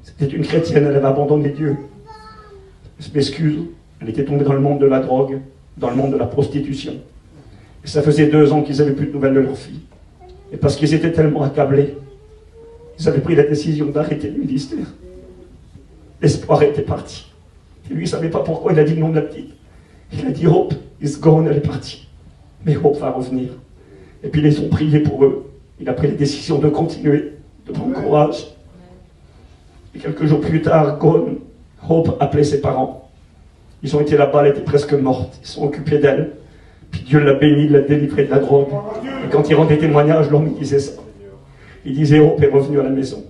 C'était une chrétienne, elle avait abandonné Dieu. Je m'excuse, elle était tombée dans le monde de la drogue, dans le monde de la prostitution. Et ça faisait 2 ans qu'ils n'avaient plus de nouvelles de leur fille. Et parce qu'ils étaient tellement accablés, ils avaient pris la décision d'arrêter le ministère. L'espoir était parti. Et lui, il ne savait pas pourquoi il a dit le nom de la petite. Il a dit Hope is gone, elle est partie. Mais Hope va revenir. Et puis ils les ont priés pour eux. Il a pris la décision de continuer, de prendre courage. Et quelques jours plus tard, Gone, Hope appelait ses parents. Ils ont été là-bas, elle était presque morte. Ils se sont occupés d'elle. Puis Dieu l'a bénie, l'a délivrée de la drogue. Et quand il rendait témoignage, l'homme il disait ça. Il disait Hope est revenue à la maison.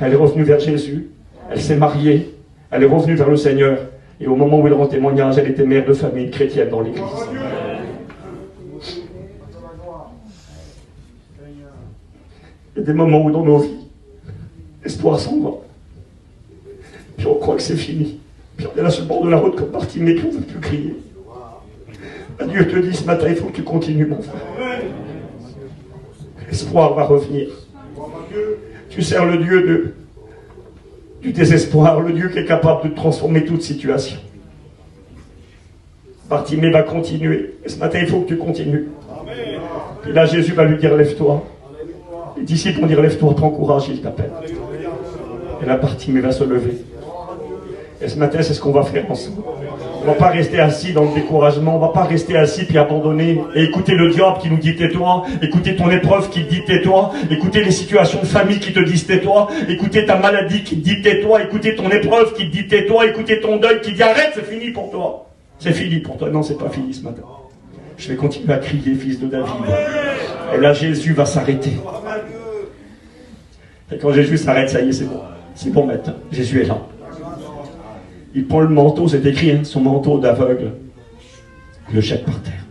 Elle est revenue vers Jésus. Elle s'est mariée. Elle est revenue vers le Seigneur. Et au moment où il rend témoignage, elle était mère de famille chrétienne dans l'église. Il y a des moments où dans nos vies, l'espoir s'en va. Puis on croit que c'est fini. Puis on est là sur le bord de la route comme Bartimée, puis on ne veut plus crier. Dieu te dit ce matin, il faut que tu continues, mon frère. L'espoir va revenir. Tu sers le Dieu du désespoir, le Dieu qui est capable de transformer toute situation. Bartimée va continuer. Et ce matin, il faut que tu continues. Et là, Jésus va lui dire, lève-toi. Les disciples vont dire, lève-toi, prends courage, il t'appelle. Et là, Bartimée va se lever. Et ce matin, c'est ce qu'on va faire ensemble. On ne va pas rester assis dans le découragement, on ne va pas rester assis puis abandonner et écouter le diable qui nous dit tais-toi, écouter ton épreuve qui te dit tais-toi, écouter les situations de famille qui te disent tais-toi, écouter ta maladie qui te dit tais-toi, écouter ton épreuve qui te dit tais-toi, écouter ton deuil qui dit arrête, c'est fini pour toi. C'est fini pour toi. Non, c'est pas fini ce matin. Je vais continuer à crier, fils de David. Et là, Jésus va s'arrêter. Et quand Jésus s'arrête, ça y est, c'est bon. C'est bon maintenant. Jésus est là. Il prend le manteau, c'est écrit, son manteau d'aveugle. Il le jette par terre.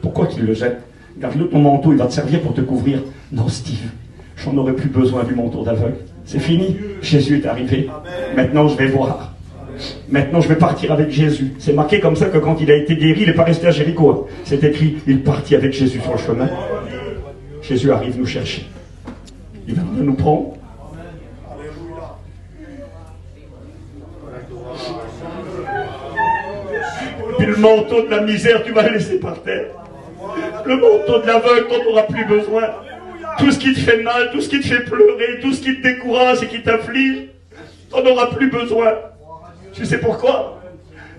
Pourquoi qu'il le jette? Garde-le, ton manteau, il va te servir pour te couvrir. Non, Steve, j'en aurais plus besoin du manteau d'aveugle. C'est fini. Jésus est arrivé. Maintenant, je vais voir. Maintenant, je vais partir avec Jésus. C'est marqué comme ça que quand il a été guéri, il n'est pas resté à Jéricho. C'est écrit, il partit avec Jésus sur le chemin. Jésus arrive nous chercher. Il va venir nous prendre. Puis le manteau de la misère, tu vas le laisser par terre. Le manteau de l'aveugle, dont tu n'auras plus besoin. Tout ce qui te fait mal, tout ce qui te fait pleurer, tout ce qui te décourage et qui t'afflige, tu n'en auras plus besoin. Tu sais pourquoi?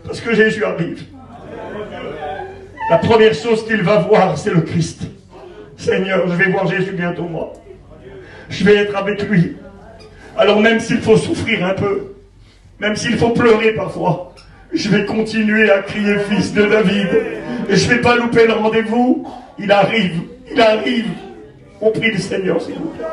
Parce que Jésus arrive. La première chose qu'il va voir, c'est le Christ. Seigneur, je vais voir Jésus bientôt, moi. Je vais être avec lui. Alors même s'il faut souffrir un peu, même s'il faut pleurer parfois, je vais continuer à crier fils de David. Et je ne vais pas louper le rendez-vous. Il arrive, il arrive. On prie le Seigneur, s'il vous plaît.